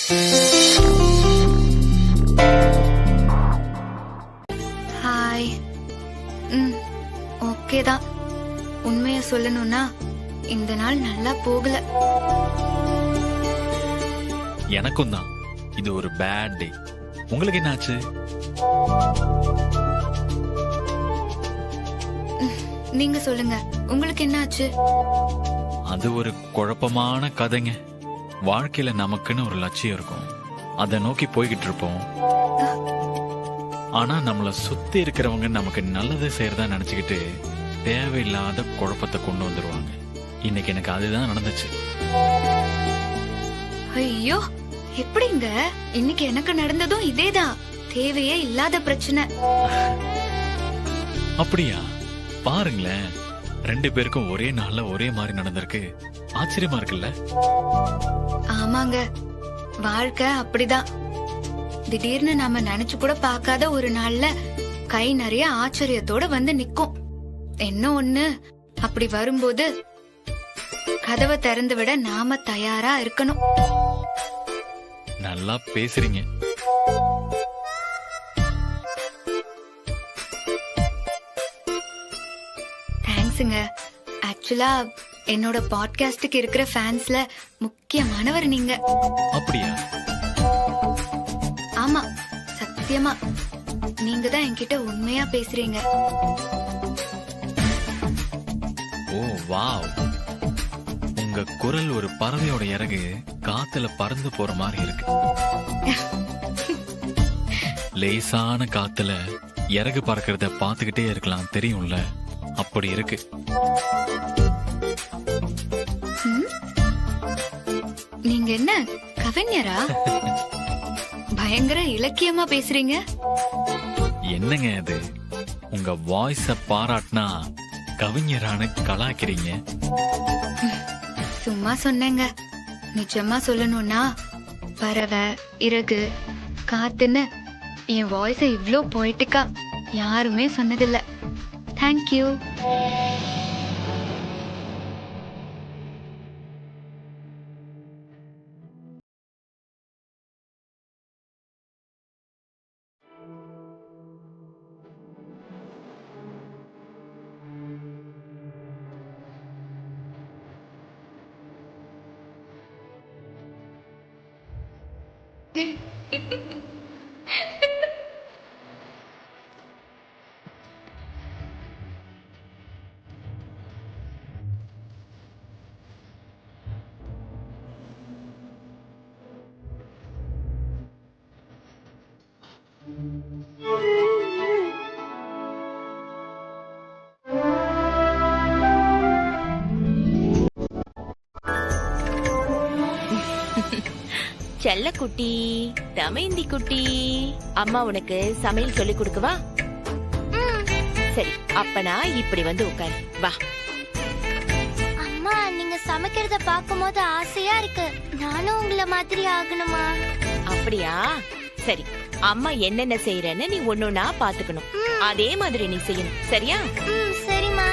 Hi. Okay தான். உண்மைய சொல்லணும்னா இந்த நாள் நல்லா போகல. எனக்கும் தான் இது ஒரு பேட் டே. உங்களுக்கு என்னாச்சு? நீங்க சொல்லுங்க, உங்களுக்கு என்னாச்சு? அது ஒரு குழப்பமான கதைங்க. வாழ்க்கையில நமக்குன்னு ஒரு லட்சியம் இருக்கும், அதை நோக்கி போய்கிட்டு இருப்போம். ஆனா நம்மள சுத்தி இருக்கிறவங்க நமக்கு நல்லது செய்யறதா நினைச்சுக்கிட்டு தேவையில்லாத குழப்பத்தை கொண்டு வந்துருவாங்க. இன்னைக்கு எனக்கு அதுதான் நடந்துச்சு. ஐயோ, எப்படிங்க? இன்னைக்கு எனக்கு நடந்ததும் இதேதான். தேவையே இல்லாத பிரச்சனை. அப்படியா? பாருங்களேன், 2 பேருக்கும் ஒரே நாள்ல ஒரே மாதிரி நடந்திருக்கு. ஆச்சரியமா இருக்குல்ல? ஆமாங்க, வாழ்க்கை அப்படிதான். திடீர்னு நாம நினைச்சு கூட பார்க்காத ஒரு நாள்ல கை நிறைய ஆச்சரியத்தோட வந்து நிக்கும். என்ன ஒண்ணு, அப்படி வரும்போது கதவை திறந்து விட நாம தயாரா இருக்கணும். நல்லா பேசுறீங்க. தேங்க்ஸுங்க. ஆக்சுவலா என்னோட பாட்காஸ்டுக்கு இருக்கிற ஃபேன்ஸ்ல முக்கியமானவர் நீங்க. அப்படியா? ஆமா, சத்தியமா நீங்க தான் என்கிட்ட உண்மையா பேசுறீங்க. ஓ வாவ், உங்க குரல் ஒரு பறவையோட இறகு காத்துல பறந்து போற மாதிரி இருக்கு. லேசான காத்துல இறகு பறக்கிறத பாத்துக்கிட்டே இருக்கலாம், தெரியும்ல? அப்படி இருக்கு. நீங்க என்ன கவிஞரா? பயங்கர இலக்கியமா பேசுறீங்க. என்னங்க அது, உங்க வாய்ஸ பாராட்டினா கவிஞரான கலாக்கிறீங்க. சும்மா சொன்னேங்க. நிஜமா சொல்லணும்னா பறவை, இறகு, காத்துன்னு என் வாய்ஸ இவ்ளோ பொய்டிக்கா யாருமே சொன்னதில்ல. தேங்க்யூ. செல்ல குட்டி, தமைந்தி குட்டி, அம்மா உனக்கு சமையல் சொல்லி கொடுக்கவா? சரி, அப்பனா இப்படி வந்து உட்காரு, வா. அம்மா, நீங்க சமைக்கிறத பாக்கும்போது ஆசையா இருக்கு. நானும் உங்கள மாதிரி ஆகணுமா? அப்படியா? சரி, அம்மா என்னென்ன செய்யறேன்னு நீ ஒன்னொன்னா பாத்துக்கணும். அதே மாதிரி நீ செய்யணும், சரியா? சரிம்மா.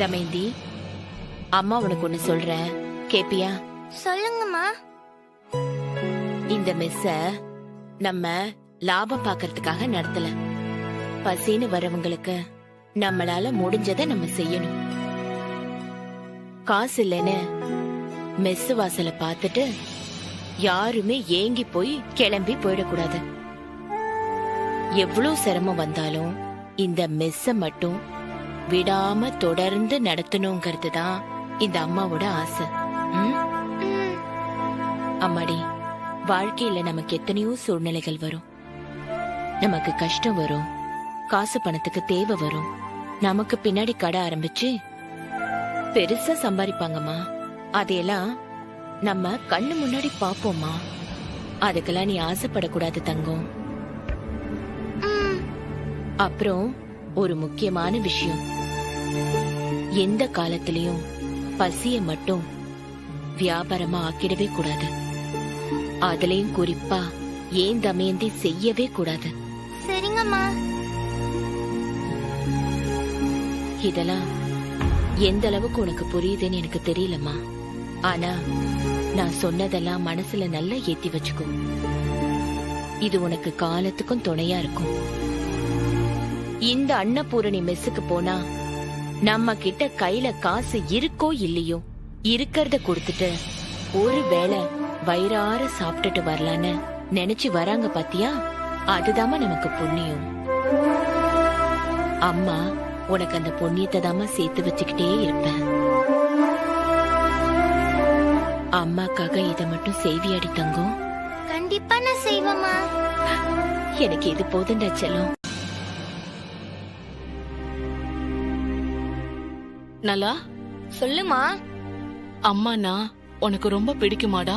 தமைந்தி, அம்மா உனக்கு ஒண்ணு சொல்றேன், கேப்பியா? சொல்லுங்கம்மா. இந்த மெஸ்ஸ நம்ம லாபம் பாக்கிறதுக்காக நடத்தல. பசின்னு வரவங்களுக்கு நம்மளால முடிஞ்சதை நம்ம செய்யணும். காசு இல்லைன்னு மெஸ் வாசலை பார்த்துட்டு யாருமே ஏங்கி போய் கிளம்பி போயிடக்கூடாது. எவ்வளவு சிரமம் வந்தாலும் இந்த மெஸ்ஸ மட்டும் விடாம தொடர்ந்து நடத்தணுங்கிறது தான் இந்த அம்மாவோட ஆசை. ம்? ம், அம்மாடி, வாழ்க்கையில நமக்கு எத்தனையோ சூழ்நிலைகள் வரும். நமக்கு கஷ்டம் வரும், காசு பணத்துக்கு தேவை வரும். நமக்கு பின்னாடி கடை ஆரம்பிச்சு பெருசா சம்பாதிப்பாங்கம்மா. அதையெல்லாம் நம்ம கண்ணு முன்னாடி பாப்போம்மா. அதுக்கெல்லாம் நீ ஆசைப்படக்கூடாது தங்கம். ம். அப்புறம் ஒரு முக்கியமான விஷயம், எந்த காலத்திலயும் பசிய மட்டும் வியாபாரமா ஆக்கிடவே கூடாது. அதுலயும் குறிப்பா ஏன் தமயந்தி செய்யவே கூடாது. சரிங்கம்மா. இதெல்லாம் எந்த அளவுக்கு உனக்கு புரியுதுன்னு எனக்கு தெரியலம்மா. ஆனா நான் சொன்னதெல்லாம் மனசுல நல்லா ஏத்தி வச்சுக்கோ. இது உனக்கு காலத்துக்கும் துணையா இருக்கும். இந்த அன்னபூரணி மெஸ்ஸுக்கு போனா நம்ம கிட்ட கையில காசு இருக்கோ இல்லையோ, இருக்கறத கொடுத்துட்டு ஒரு வேளை வயிறார சாப்பிட்டுட்டு வரலான்னு நினைச்சு வராங்க பாத்தியா, அதுதாம்மா நமக்கு புண்ணியம். அம்மா உனக்கு அந்த புண்ணியத்தை தாம்மா சேர்த்து வச்சுக்கிட்டே இருப்பேன். அம்மாக்காக இதை மட்டும் செய்வியாடி தங்கம்? கண்டிப்பா நான் செய்வேம்மா. எனக்கு இது போதுண்டா செல்லம். நல்லா சொல்லுமா. அம்மாண்ணா உனக்கு ரொம்ப பிடிக்குமாடா?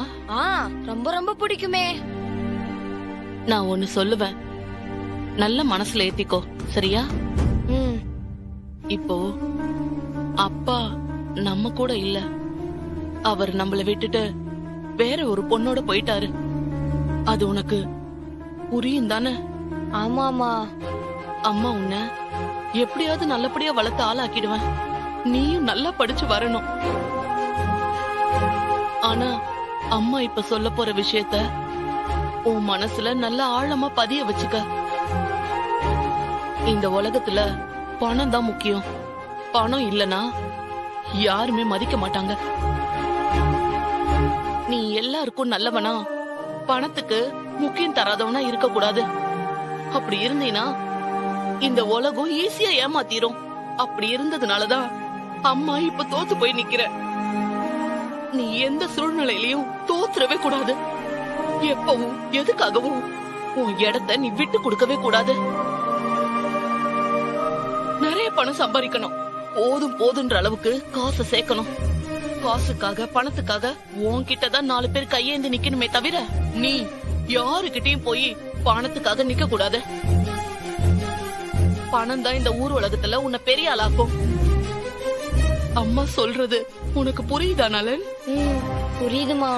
ரொம்ப ரொம்ப பிடிக்குமே. நான் ஒன்னு சொல்லுவேன், நல்ல மனசுல ஏத்திக்கோ, சரியா? ம். இப்போ அப்பா நம்ம கூட இல்ல, அவர் நம்மள விட்டுட்டு வேற ஒரு பொண்ணோட போயிட்டாரு. அது உனக்கு புரியும் தானே? ஆமாமா. அம்மா உன்னை எப்படியாவது நல்லபடியா வளர்த்து ஆளாக்கிடுவேன். நீயும் நல்லா படிச்சு வரணும். ஆனா அம்மா இப்ப சொல்ல போற விஷயத்த உன் மனசுல நல்ல ஆழமா பதிய வச்சுக்க. இந்த உலகத்துல பணம் தான் முக்கியம். பணம் இல்லனா யாருமே மதிக்க மாட்டாங்க. நீ எல்லாருக்கும் நல்லவனா, பணத்துக்கு முக்கியம் தராதவனா இருக்க கூடாது. அப்படி இருந்தீனா இந்த உலகம் ஈஸியா ஏமாத்திரும். அப்படி இருந்ததுனாலதான் அம்மா இப்ப தோத்து போய் நிக்கிற. நீ எந்த சூழ்நிலையிலயும் தோத்துறவே கூடாது. எப்பவும் எதுக்காகவும் உன் இடத்தை நீ விட்டு கொடுக்கவே கூடாது. நிறைய பணம் சம்பாதிக்கணும், போதும் போதுன்ற அளவுக்கு காசை சேர்க்கணும். காசுக்காக பணத்துக்காக உன்கிட்டதான் 4 பேர் கையேந்து நிக்கணுமே தவிர நீ யாருகிட்டயும் போய் பணத்துக்காக நிக்க கூடாது. பணம் தான் இந்த ஊர் உலகத்துல உன்னை பெரிய ஆளாக்கும். அம்மா சொல்றது உனக்கு புரியுதா நலன்? புரியுதுமா.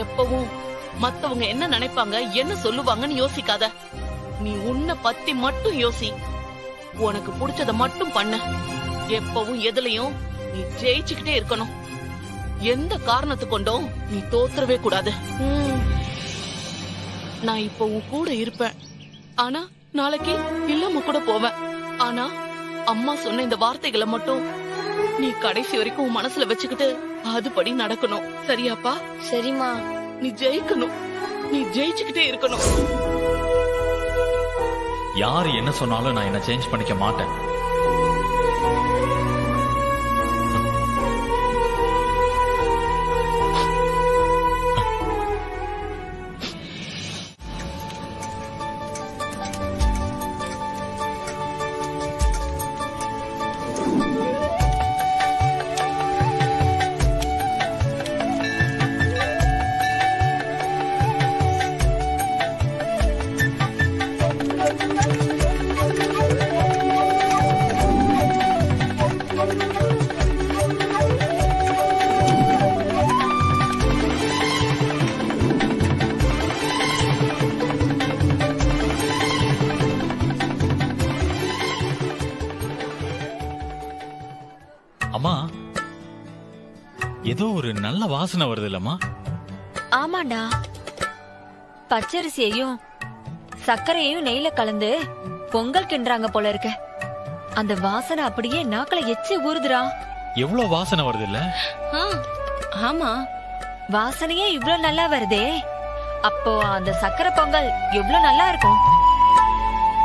எப்பவும் மத்தவங்க என்ன நினைப்பாங்க, என்ன சொல்லுவாங்கன்னு யோசிக்காத. நீ உன்னை பத்தி மட்டும் யோசி. உனக்கு பிடிச்சத மட்டும் பண்ண. எப்பவும் எதுலயும் நீ ஜெயிச்சுக்கிட்டே இருக்கணும். எந்த காரணத்து கொண்டும் நீ தோத்துறவே கூடாது. நான் இப்போ உன் கூட இருப்பேன், ஆனா நாளைக்கு இல்லாம கூட போவேன். ஆனா அம்மா சொன்ன இந்த வார்த்தைகளை மட்டும் நீ கடைசி வரைக்கும் உன் மனசுல வச்சுக்கிட்டு அதுபடி நடக்கணும், சரியாப்பா? சரிம்மா. நீ ஜெயிக்கணும், நீ ஜெயிச்சுக்கிட்டே இருக்கணும். யாரு என்ன சொன்னாலும் நான் என்ன சேஞ்ச் பண்ணிக்க மாட்டேன். அம்மா, ஏதோ ஒரு நல்ல வாசனை வருது இல்லம்மா? ஆமாண்டா, பச்சரிசியையும் சர்க்கரையையும் நெய்ல கலந்து பொங்கல் கிண்டுறாங்க போல இருக்க. அந்த வாசனை அப்படியே நாக்குல எச்சி ஊறுதுடா. எவ்வளவு வாசனை வருது இல்ல? ஆமா, வாசனையே இவ்ளோ நல்லா வருதே. அப்போ அந்த சர்க்கரை பொங்கல் எவ்வளவு நல்லா இருக்கும்.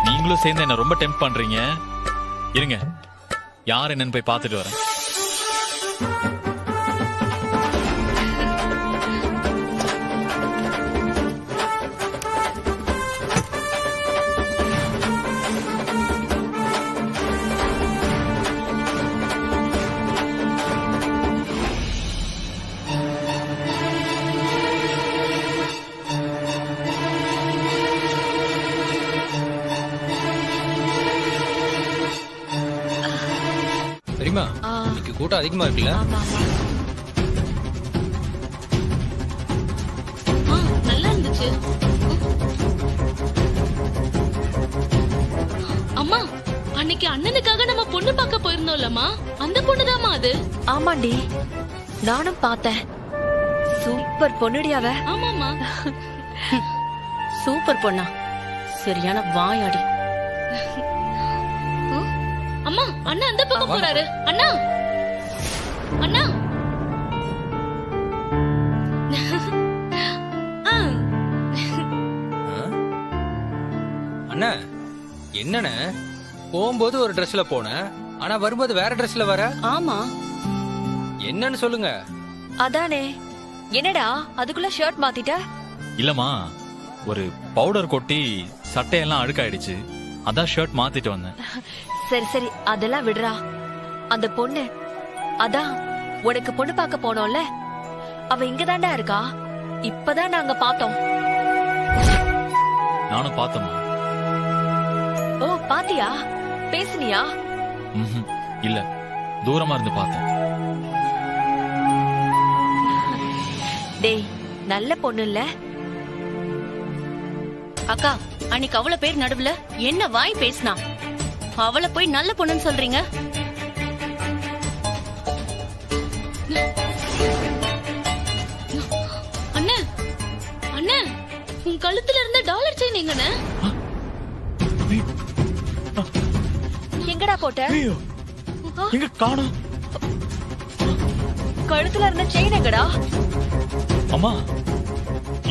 நீங்களும் சேர்ந்து என்ன ரொம்ப டெம்ப் பண்றீங்க. இருங்க, யார் என்னன்னு போய் பார்த்துட்டு வரேன். தெரியுமா இன்னைக்கு கூட்டம் அதிகமா இருக்குல்ல? நல்லா இருந்துச்சு. அம்மா, அன்னைக்கு அண்ணனுக்காக நம்ம பொண்ணு பார்க்க போயிருந்தோம்லம்மா, அந்த பொண்ணுதாம்மா அது. ஆமாண்டி, நானும் பார்த்தேன். சூப்பர் பொண்ணுடி அவ. ஆமாம்மா. சூப்பர் பொண்ணா, சரியான வாயாடி. அம்மா, அண்ணா அந்த பக்கம் போறாரு. அண்ணா, அண்ணா. அண்ணா என்னண்ணே, போகும்போது ஒரு ட்ரெஸ்ல போன, ஆனா வரும்போது வேற ட்ரெஸ்ல வர. ஆமா, என்னன்னு சொல்லுங்க. அதானே, என்னடா அதுக்குள்ள ஷர்ட் மாத்திட்ட? இல்லம்மா, ஒரு பவுடர் கொட்டி சட்டையெல்லாம் அழுக்காயிடுச்சு, அதான் ஷர்ட் மாத்திட்டு வந்தேன். சரி சரி, அதெல்லாம் விடுறா. அந்த பொண்ணு, அதான் உனக்கு பொண்ணு பார்க்க போனோம்ல, அவ இங்கதான்டா இருக்கா. இப்பதான் நாங்க பார்த்தோம். நானும் பார்த்தேம்மா. ஓ, பாத்தியா? பேசுனியா? இல்ல, தூரமா இருந்து பார்த்தேன். டேய், நல்ல பொண்ணு இல்ல? அக்கா, அன்னைக்கு அவ்வளவு பேர் நடுவுல என்ன வாய் பேசினா, அவளை போய் நல்ல பொண்ணுன்னு சொல்றீங்க? அண்ணா, அண்ணா, உன் கழுத்துல இருந்த டாலர் செயின் எங்கண்ணே? எங்கடா போட்ட? எங்க காணோம்? கழுத்துல இருந்த செயின் எங்கடா? அம்மா,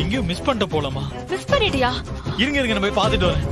எங்கேயும் மிஸ் பண்ணிட்ட போலமா. மிஸ் பண்ணிட்டியா? இருங்க இருங்க, நான் போய் பார்த்துட்டு வரேன்.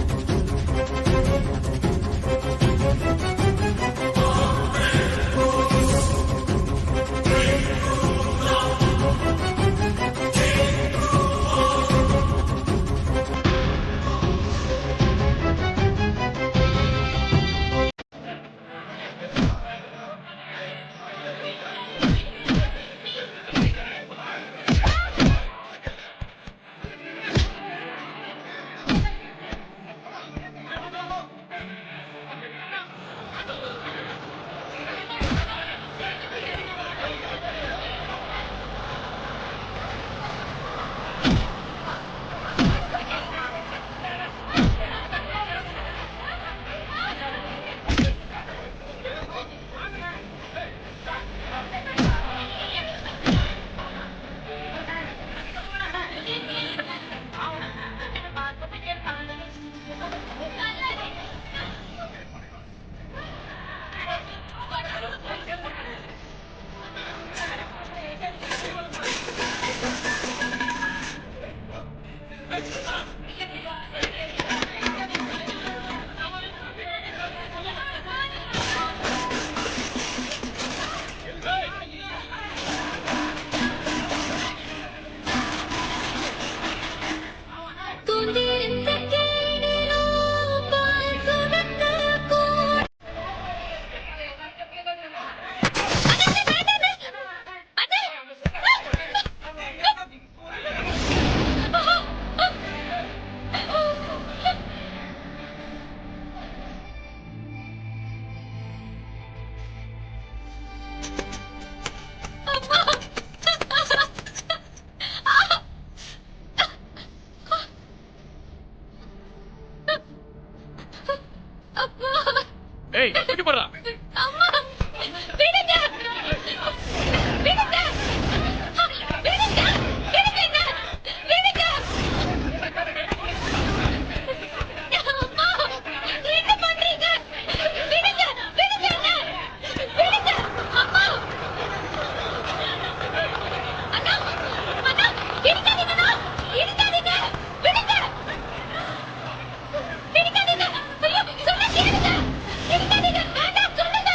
ஏய், தூக்கி போடுறா. அம்மா, விடுங்க. விடுங்க. விடுங்க. விடுங்க. விடுங்க. அம்மா, என்ன பண்றீங்க? விடுங்க. விடுங்க. விடுங்க. அம்மா. அண்ணா, அண்ணா, இடிக்காதீங்கண்ணா. இடிக்காதீங்க. விடுங்க. விடிக்காதீங்க. ஐயோ, சொன்னா கேளுங்க. விடிக்காதீங்க. வேண்டாம், சொல்லுங்க.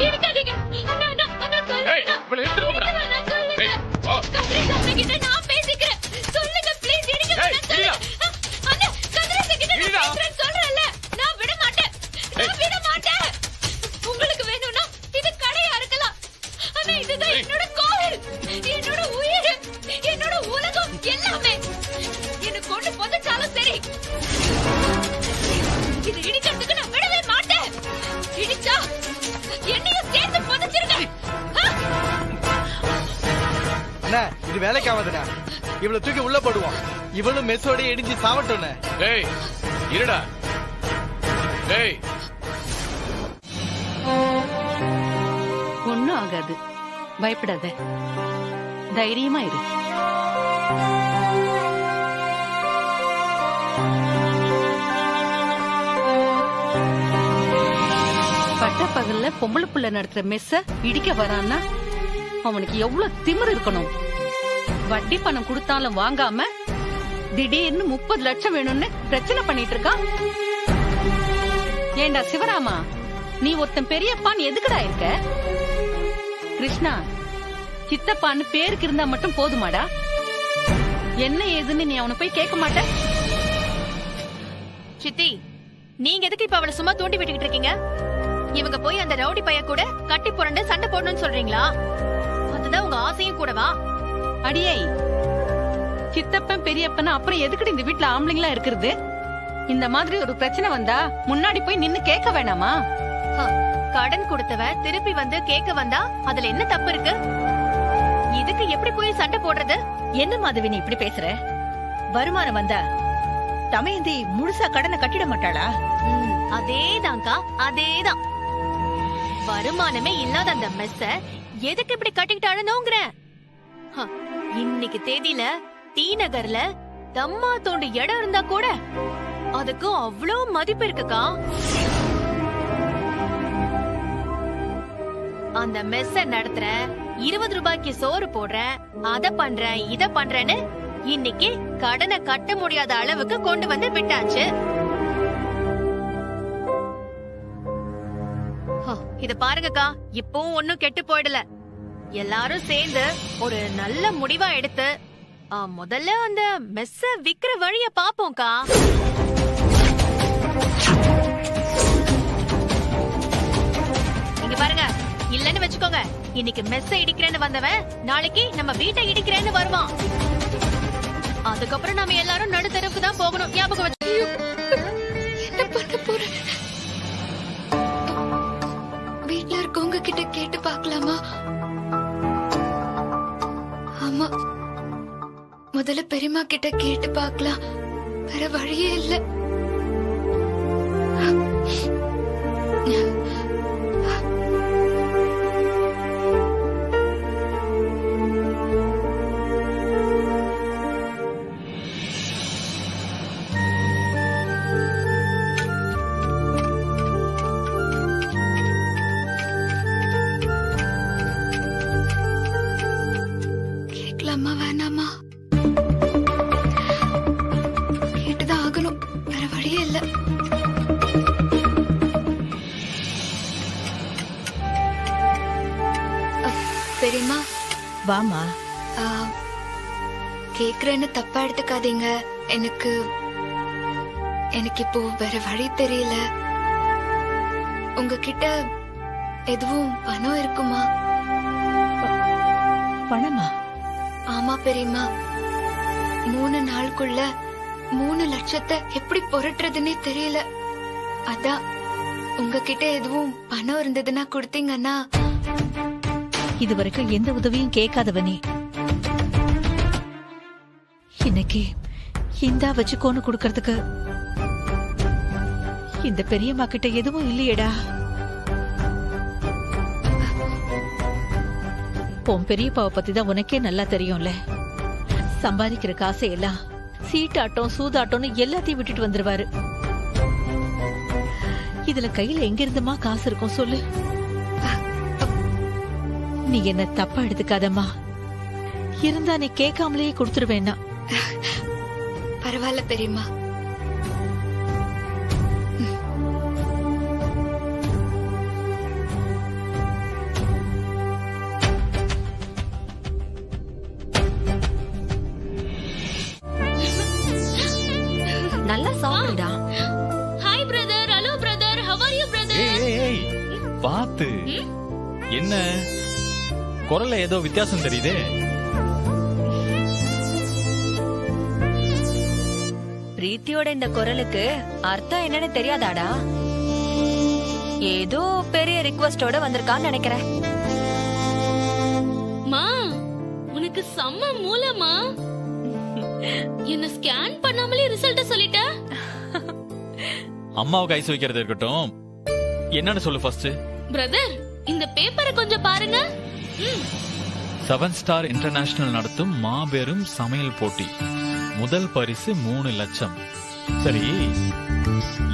இடிக்காதீங்க. அண்ணா, அண்ணா, அண்ணா, சொல்லுங்க. நான் சொல்லுங்க. கதிரேசன் கிட்ட நான் பேசிக்கிறேன். சொல்லுங்க ப்ளீஸ், இடிக்க வேணாம். அண்ணா, கதிரேசன் கிட்ட நான் பேசுறேன் சொல்றேன்ல. நான் விட மாட்டேன். நான் விட மாட்டேன். உங்களுக்கு வேணும்னா இது கடையா இருக்கலாம். ஆனா இதுதான் என்னோட கோவில், என்னோட உயிர், என்னோட உலகம் எல்லாமே. என்ன கொண்டு புதைச்சாலும் சரி, இது இடிக்கிறதுக்கு நான் விடவே மாட்டேன். இடிச்சா என்னையும் சேர்த்து புதைச்சிருங்க. அண்ணா, இது வேலைக்கு ஆகாதுண்ணா. இவளை தூக்கி உள்ள போடுவோம். இவளும் மெஸ்ஸோட இடிஞ்சு சாவட்டோண்ணே. டேய் இருடா. டேய் ஒண்ணும் ஆகாது, பயப்படாத, தைரியமா இரு. பட்ட பகல்ல பொம்பளை புள்ள நடத்துற மெஸ்ஸ இடிக்க வரான்னா அவனுக்கு எவ்வளவு திமிரு இருக்கணும். வட்டி பணம் கொடுத்தாலும் வாங்காம திடீர்னு 30 லட்சம் வேணும்னு பிரச்சனை பண்ணிட்டு இருக்கான். ஏண்டா சிவராமா, நீ ஒருத்தன் பெரியப்பான்னு எதுக்குடா இருக்க? கிருஷ்ணா, சித்தப்பான்னு பேருக்கு இருந்தா மட்டும் போதுமாடா? என்ன ஏதுன்னு நீ அவனை போய் கேட்க மாட்ட? சித்தி, நீங்க எதுக்கு இப்ப அவளை சும்மா தூண்டி விட்டுக்கிட்டு இருக்கீங்க? இவங்க போய் அந்த ரவுடி பைய கூட கட்டி புரண்டு சண்டை போடணும்னு சொல்றீங்களா? அதுதான் உங்க ஆசையும் கூடவா? அடியை, சித்தப்பன் பெரியப்பன் அப்புறம் எதுக்குடி இந்த வீட்டுல ஆம்பளைங்களா இருக்கிறது? இந்த மாதிரி ஒரு பிரச்சனை வந்தா முன்னாடி போய் நின்னு கேட்க வேணாமா? கடன் கொடுத்தவன் திருப்பி வந்து கேட்க வந்தா அதுல என்ன தப்பு இருக்கு? இதுக்கு எப்படி போய் சண்டை போடுறது? என்ன மாதவி நீ இப்படி பேசுற? வருமானம் வந்தா தமையந்தி முழுசா கடனை கட்டிட மாட்டாளா? அதேதான்க்கா, அதேதான். வருமானமே இல்லாத அந்த மெஸ்ஸ எதுக்கு இப்படி கட்டிக்கிட்டாளுங்கிற? இன்னைக்கு தேதியில டி நகர்ல தம்மா தோண்டு இடம் இருந்தா கூட அதுக்கு அவ்வளவு மதிப்பு இருக்குக்கா. அந்த மெஸ்ஸ நடத்துற, 20 ரூபாய்க்கு சோறு போடுறேன், அத பண்றேன், இத பண்றேன்னு இன்னைக்கு கடனை கட்ட முடியாத அளவுக்கு கொண்டு வந்து விட்டாச்சு. இத பாருங்கக்கா, இப்பவும் ஒன்னும் கெட்டு போயிடல. எல்லாரும் சேர்ந்து ஒரு நல்ல முடிவா எடுத்து முதல்ல அந்த மெஸ்ஸ விக்கிற வழிய பாப்போம்க்கா. இங்க பாருங்க, இல்லன்னு வச்சுக்கோங்க, இன்னைக்கு மெஸ்ஸ இடிக்கிறேன்னு வந்தவன் நாளைக்கு நம்ம வீட்டை இடிக்கிறேன்னு வருவான். அதுக்கப்புறம் நம்ம எல்லாரும் நடுத்தரவுக்கு தான் போகணும். ஞாபகம் வச்சு. என்ன பண்ண போறேன்? வீட்டுல இருக்கவங்க கிட்ட கேட்டு பார்க்கலாமா? ஆமா, முதல்ல பெரியம்மா கிட்ட கேட்டு பார்க்கலாம். வேற வழியே இல்ல. கேட்கலாமா வேணாமா? கேட்டுதான் ஆகணும், வேற வழியே இல்ல. பெரியம்மா, வாமா. கேக்குறேன்னு தப்பா எடுத்துக்காதீங்க. எனக்கு இப்போ வேற வழி தெரியல. உங்ககிட்ட எதுவும் பணம் இருக்குமா? பணமா? ஆமா பெரியம்மா, 3 நாளுக்குள்ள 3 லட்சத்தை எப்படி புரட்டுறதுன்னே தெரியல. அதான் உங்ககிட்ட எதுவும் பணம் இருந்ததுன்னா கொடுத்தீங்கன்னா. இதுவரைக்கும் எந்த உதவியும் கேட்காதவனே, இன்னைக்கு இந்தா வச்சுக்கோன்னு கொடுக்கறதுக்கு இந்த பெரியம்மா கிட்ட எதுவும் இல்லையேடா. உன் பெரியப்பாவை பத்தி தான் உனக்கே நல்லா தெரியும்ல. சம்பாதிக்கிற காசை எல்லாம் சீட்டாட்டம் சூதாட்டம்னு எல்லாத்தையும் விட்டுட்டு வந்துருவாரு. இதுல கையில எங்க இருந்துமா காசு இருக்கும் சொல்லு? நீ என்ன தப்பா எடுத்துக்காதம்மா. இருந்தா நீ கேட்காமலேயே கொடுத்துருவேன்னா. பரவாயில்ல பெரியம்மா. என்ன குரல்ல ஏதோ வித்தியாசம் தெரியுதே. பிரீத்தியோட இந்த குரலுக்கு அர்த்தம் என்னன்னு தெரியாதாடா? ஏதோ பெரிய ரிக்வெஸ்டோட வந்திருக்கான்னு நினைக்கிறேன். மா உனக்கு செம்ம மூலமா என்ன ஸ்கேன் பண்ணாமலே ரிசல்ட் சொல்லிட்ட. அம்மாவுக்கு ஐஸ் வைக்கிறது இருக்கட்டும், என்னன்னு சொல்லு ஃபர்ஸ்ட். பிரதர் இந்த பேப்பரை கொஞ்சம் பாருங்க. 7 ஸ்டார் இன்டர்நேஷனல் நடத்தும் மாபெரும் சமையல் போட்டி, முதல் பரிசு 3 லட்சம். சரி,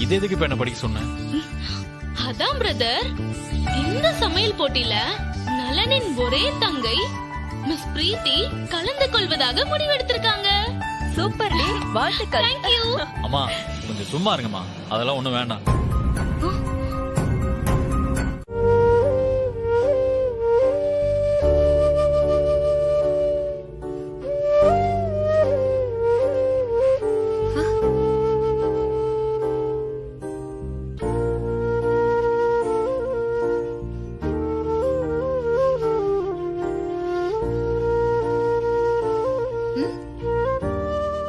இது எதுக்கு இப்ப என்ன படிக்க சொன்ன? அதான் பிரதர், இந்த சமையல் போட்டியில நலனின் ஒரே தங்கை மிஸ் பிரீத்தி கலந்து கொள்வதாக முடிவெடுத்திருக்காங்க. சூப்பர் டி, வாழ்த்துக்கள். Thank you. அம்மா கொஞ்சம் சும்மா இருங்கம்மா, அதெல்லாம் ஒண்ணும் வேண்டாம்.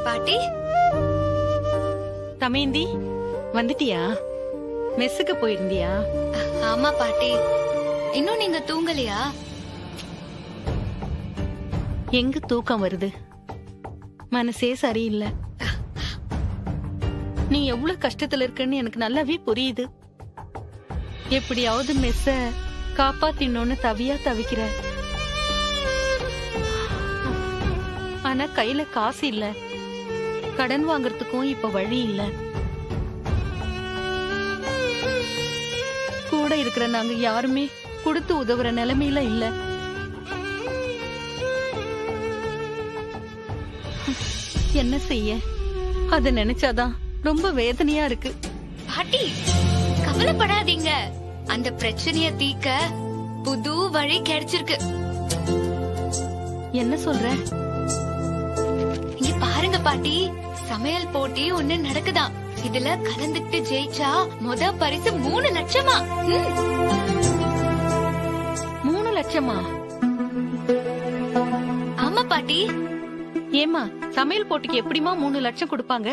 பாட்டி, தமேந்தி வந்துட்டியா? மெஸ்ஸுக்கு போயிருந்தியா? ஆமா பாட்டி. இன்னும் நீங்க தூங்கலையா? எங்க தூக்கம் வருது, மனசே சரியில்லை. நீ எவ்வளவு கஷ்டத்துல இருக்கன்னு எனக்கு நல்லாவே புரியுது. எப்படியாவது மெஸ்ஸ காப்பாத்தினோன்னு தவியா தவிக்கிற. ஆனா கையில காசு இல்ல, கடன் வாங்குறதுக்கும் இப்ப வழி இல்ல. கூட இருக்கிற நாங்க யாருமே கொடுத்து உதவுற நிலைமையில இல்ல. என்ன செய்ய, அத நினைச்சாதான் ரொம்ப வேதனையா இருக்கு. பாட்டி கவலைப்படாதீங்க, அந்த பிரச்சனைய தீக்க புது வழி கிடைச்சிருக்கு. என்ன சொல்ற? இங்க பாருங்க பாட்டி, சமையல் போட்டி ஒண்ணு நடக்குதாம். இதுல கலந்துட்டு ஜெயிச்சா முத பரிசு 3 லட்சமா. 3 லட்சமா? ஆமா பாட்டி. ஏமா, சமையல் போட்டிக்கு எப்படிமா 3 லட்சம் கொடுப்பாங்க?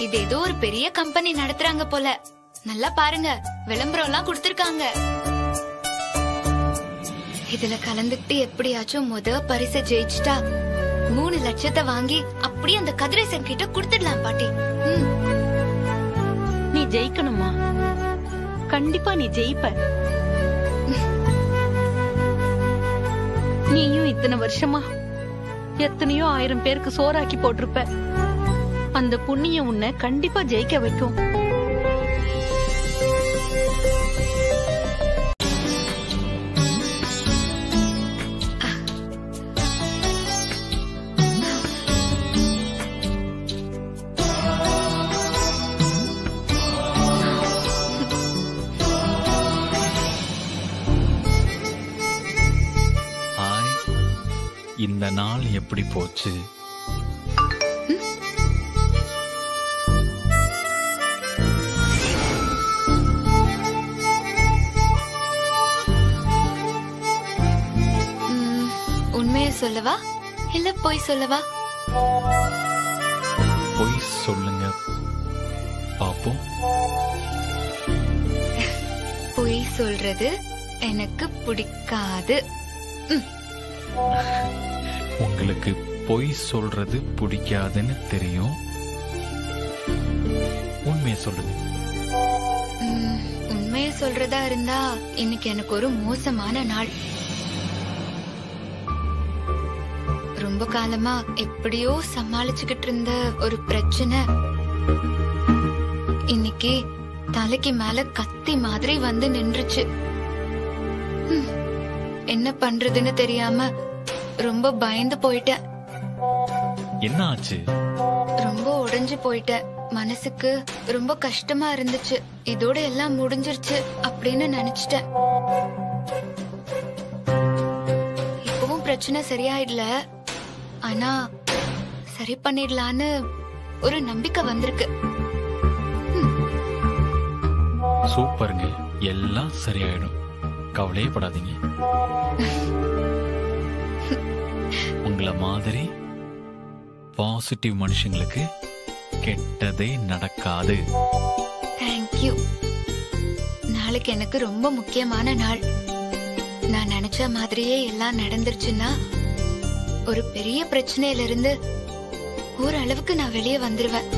இது ஏதோ ஒரு பெரிய கம்பெனி நடத்துறாங்க போல. நல்லா பாருங்க, விளம்பரம் எல்லாம் கொடுத்திருக்காங்க. இதுல கலந்துட்டு எப்படியாச்சும் முத பரிசு ஜெயிச்சிட்டா 3 லட்சத்தை வாங்கி அப்படியே அந்த கதிரேசன் கிட்ட கொடுத்துடலாம் பாட்டி. நீ ஜெயிக்கணுமா? கண்டிப்பா நீ ஜெயிப்ப. நீயும் இத்தனை வருஷமா எத்தனையோ 1000 பேருக்கு சோறாக்கி போட்டிருப்ப. அந்த புண்ணியம் உன்னை கண்டிப்பா ஜெயிக்க வைக்கும். இந்த நாள் எப்படி போச்சு? உண்மையை சொல்லவா இல்ல பொய் சொல்லவா? பொய் சொல்லுங்க பாப்போம். பொய் சொல்றது எனக்கு பிடிக்காது. உங்களுக்கு பொய் சொல்றது பிடிக்காதுன்னு தெரியும். உண்மையை சொல்லுங்க. உண்மையை சொல்றதா இருந்தா இன்னைக்கு எனக்கு ஒரு மோசமான நாள். ரொம்ப காலமா எப்படியோ சமாளிச்சுக்கிட்டு இருந்த ஒரு பிரச்சனை இன்னைக்கு தலைக்கு மேல கத்தி மாதிரி வந்து நின்றுச்சு. என்ன பண்றதுன்னு தெரியாம ரொம்ப பயந்து போயிட்டேன். என்ன ஆச்சு? ரொம்ப உடைஞ்சு போயிட்டேன். மனசுக்கு ரொம்ப கஷ்டமா இருந்துச்சு. இதோட எல்லாம் முடிஞ்சிருச்சு அப்படின்னு நினைச்சிட்டேன். இப்பவும் பிரச்சனை சரியாயிடல, ஆனா சரி பண்ணிடலான்னு ஒரு நம்பிக்கை வந்திருக்கு. சூப்பருங்க, எல்லாம் சரியாயிடும். கவலையே படாதீங்க. உங்களை மாதிரி பாசிட்டிவ் மனுஷங்களுக்கு கெட்டதே நடக்காது. தேங்க்யூ. நாளைக்கு எனக்கு ரொம்ப முக்கியமான நாள். நான் நினைச்ச மாதிரியே எல்லாம் நடந்துருச்சுன்னா ஒரு பெரிய பிரச்சனையில இருந்து ஓரளவுக்கு நான் வெளியே வந்துருவேன்.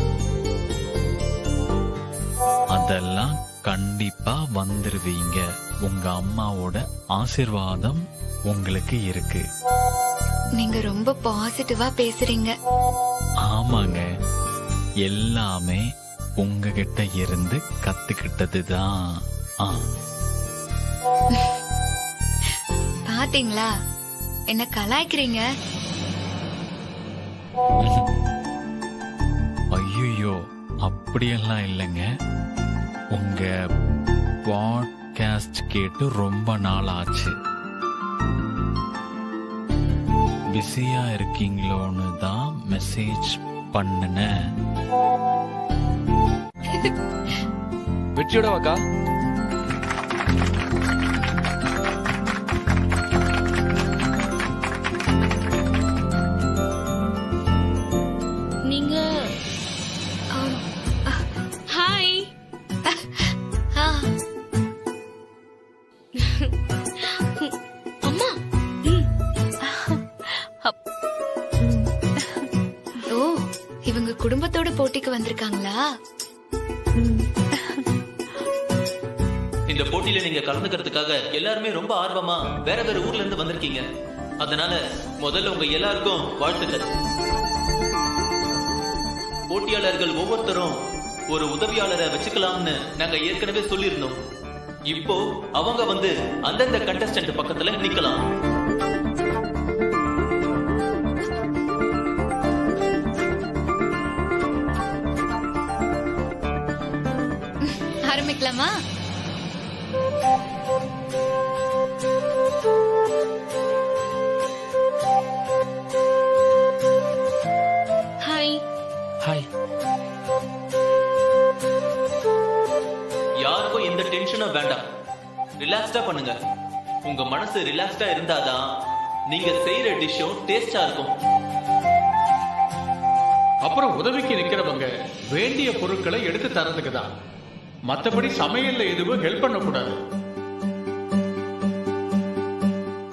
அதெல்லாம் கண்டிப்பா வந்துருவீங்க. உங்க அம்மாவோட ஆசீர்வாதம் உங்களுக்கு இருக்கு. நீங்க ரொம்ப பாசிட்டிவா பேசுறீங்க. ஆமாங்க, எல்லாமே உங்ககிட்ட இருந்து கத்துக்கிட்டதுதான். பாத்தீங்களா, என்ன கலாய்க்கிறீங்க? ஐயோ, அப்படியெல்லாம் இல்லைங்க. உங்க பாட்காஸ்ட் கேட்டு ரொம்ப நாள் ஆச்சு. பிஸியா இருக்கீங்களோன்னு தான் மெசேஜ் பண்ணுனேன். வெற்றியோட வாக்கா. நீங்க ஹாய். அம்மா. ஓ, இவங்க குடும்பத்தோட போட்டிக்கு வந்திருக்காங்களா? இந்த போட்டியில நீங்க கலந்துக்கிறதுக்காக எல்லாருமே ரொம்ப ஆர்வமா வேற வேற ஊர்ல இருந்து வந்திருக்கீங்க. அதனால முதல்ல உங்க எல்லாருக்கும் வாழ்த்துக்கள். போட்டியாளர்கள் ஒவ்வொருத்தரும் ஒரு உதவியாளரை வச்சுக்கலாம்னு நாங்க ஏற்கனவே சொல்லியிருந்தோம். இப்போ அவங்க வந்து அந்தந்த கண்டஸ்டன்ட் பக்கத்துல நிக்கலாம். ஆரம்பிக்கலாமா? ஹாய். ஹாய். யாருக்கும் எந்த டென்ஷனும் வேண்டாம். ரிலாக்ஸ்டா பண்ணுங்க. உங்க மனசு ரிலாக்ஸ்டா இருந்தாதான் நீங்க செய்யற டிஷ்ஷும் டேஸ்டா இருக்கும். அப்புறம் உதவிக்கு நிக்கிறவங்க வேண்டிய பொருட்களை எடுத்து தரதுக்கு தான். மத்தபடி சமையல்ல எதுவும் ஹெல்ப் பண்ண கூடாது.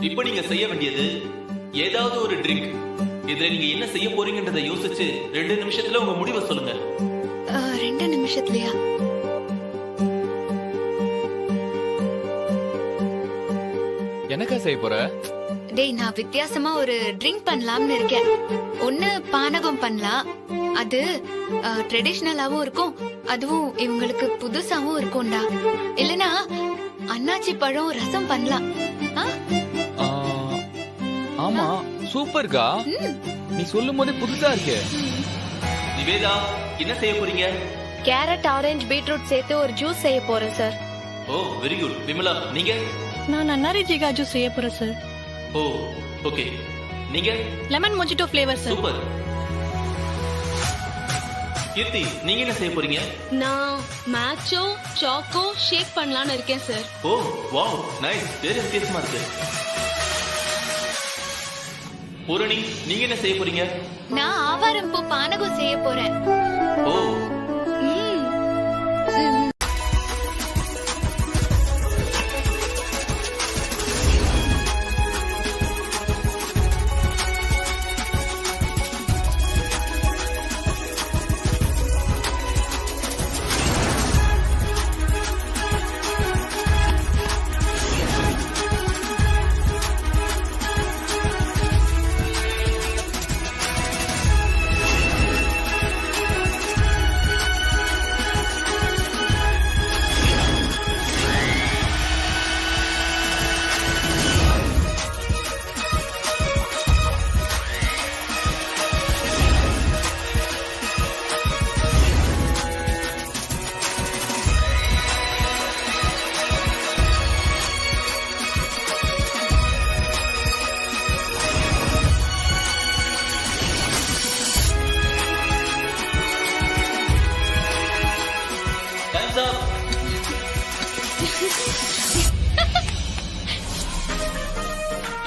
இப்ப நீங்க செய்ய வேண்டியது ஏதாவது ஒரு ட்ரிங்க். இதுல நீங்க என்ன செய்ய போறீங்கன்றதை யோசிச்சு 2 நிமிஷத்துல உங்க முடிவை சொல்லுங்க. 2 நிமிஷத்துலயா? எனக்கா செய்ய போற? டேய், நான் வித்தியாசமா ஒரு ட்ரிங்க் பண்ணலாம்னு இருக்கேன். ஒண்ணு பானகம் பண்ணலாம். அது ட்ரெடிஷனலாவும் இருக்கும், அதுவும் இவங்களுக்கு புதுசாவும் இருக்கும்டா. இல்லனா அன்னாச்சி பழம் ரசம் பண்ணலாம். ஆமா, சூப்பர்க்கா. நீ சொல்லும் போதே புதுசா இருக்கு. நிவேதா, என்ன செய்ய போறீங்க? கேரட், ஆரஞ்சு, பீட்ரூட் சேர்த்து ஒரு ஜூஸ் செய்ய போறேன் sir. Oh, very good. Vimala, நீங்க? நான் நன்னாரி ஜிகா ஜூஸ் செய்ய போறேன் சார். Oh, okay. நீங்க? Lemon mojito flavour sir. Super. Keerthi, நீங்க என்ன செய்ய போறீங்க? நான் மேட்சோ சாக்கோ ஷேக் பண்ணலாம்னு இருக்கேன் சார். ஓ, வாவ், நைஸ். வேற வித்தியாசமா இருக்கு. பூரணி, நீங்க என்ன செய்ய போறீங்க? நான் ஆவாரம் பூ பானகம் செய்ய போறேன். ஓ.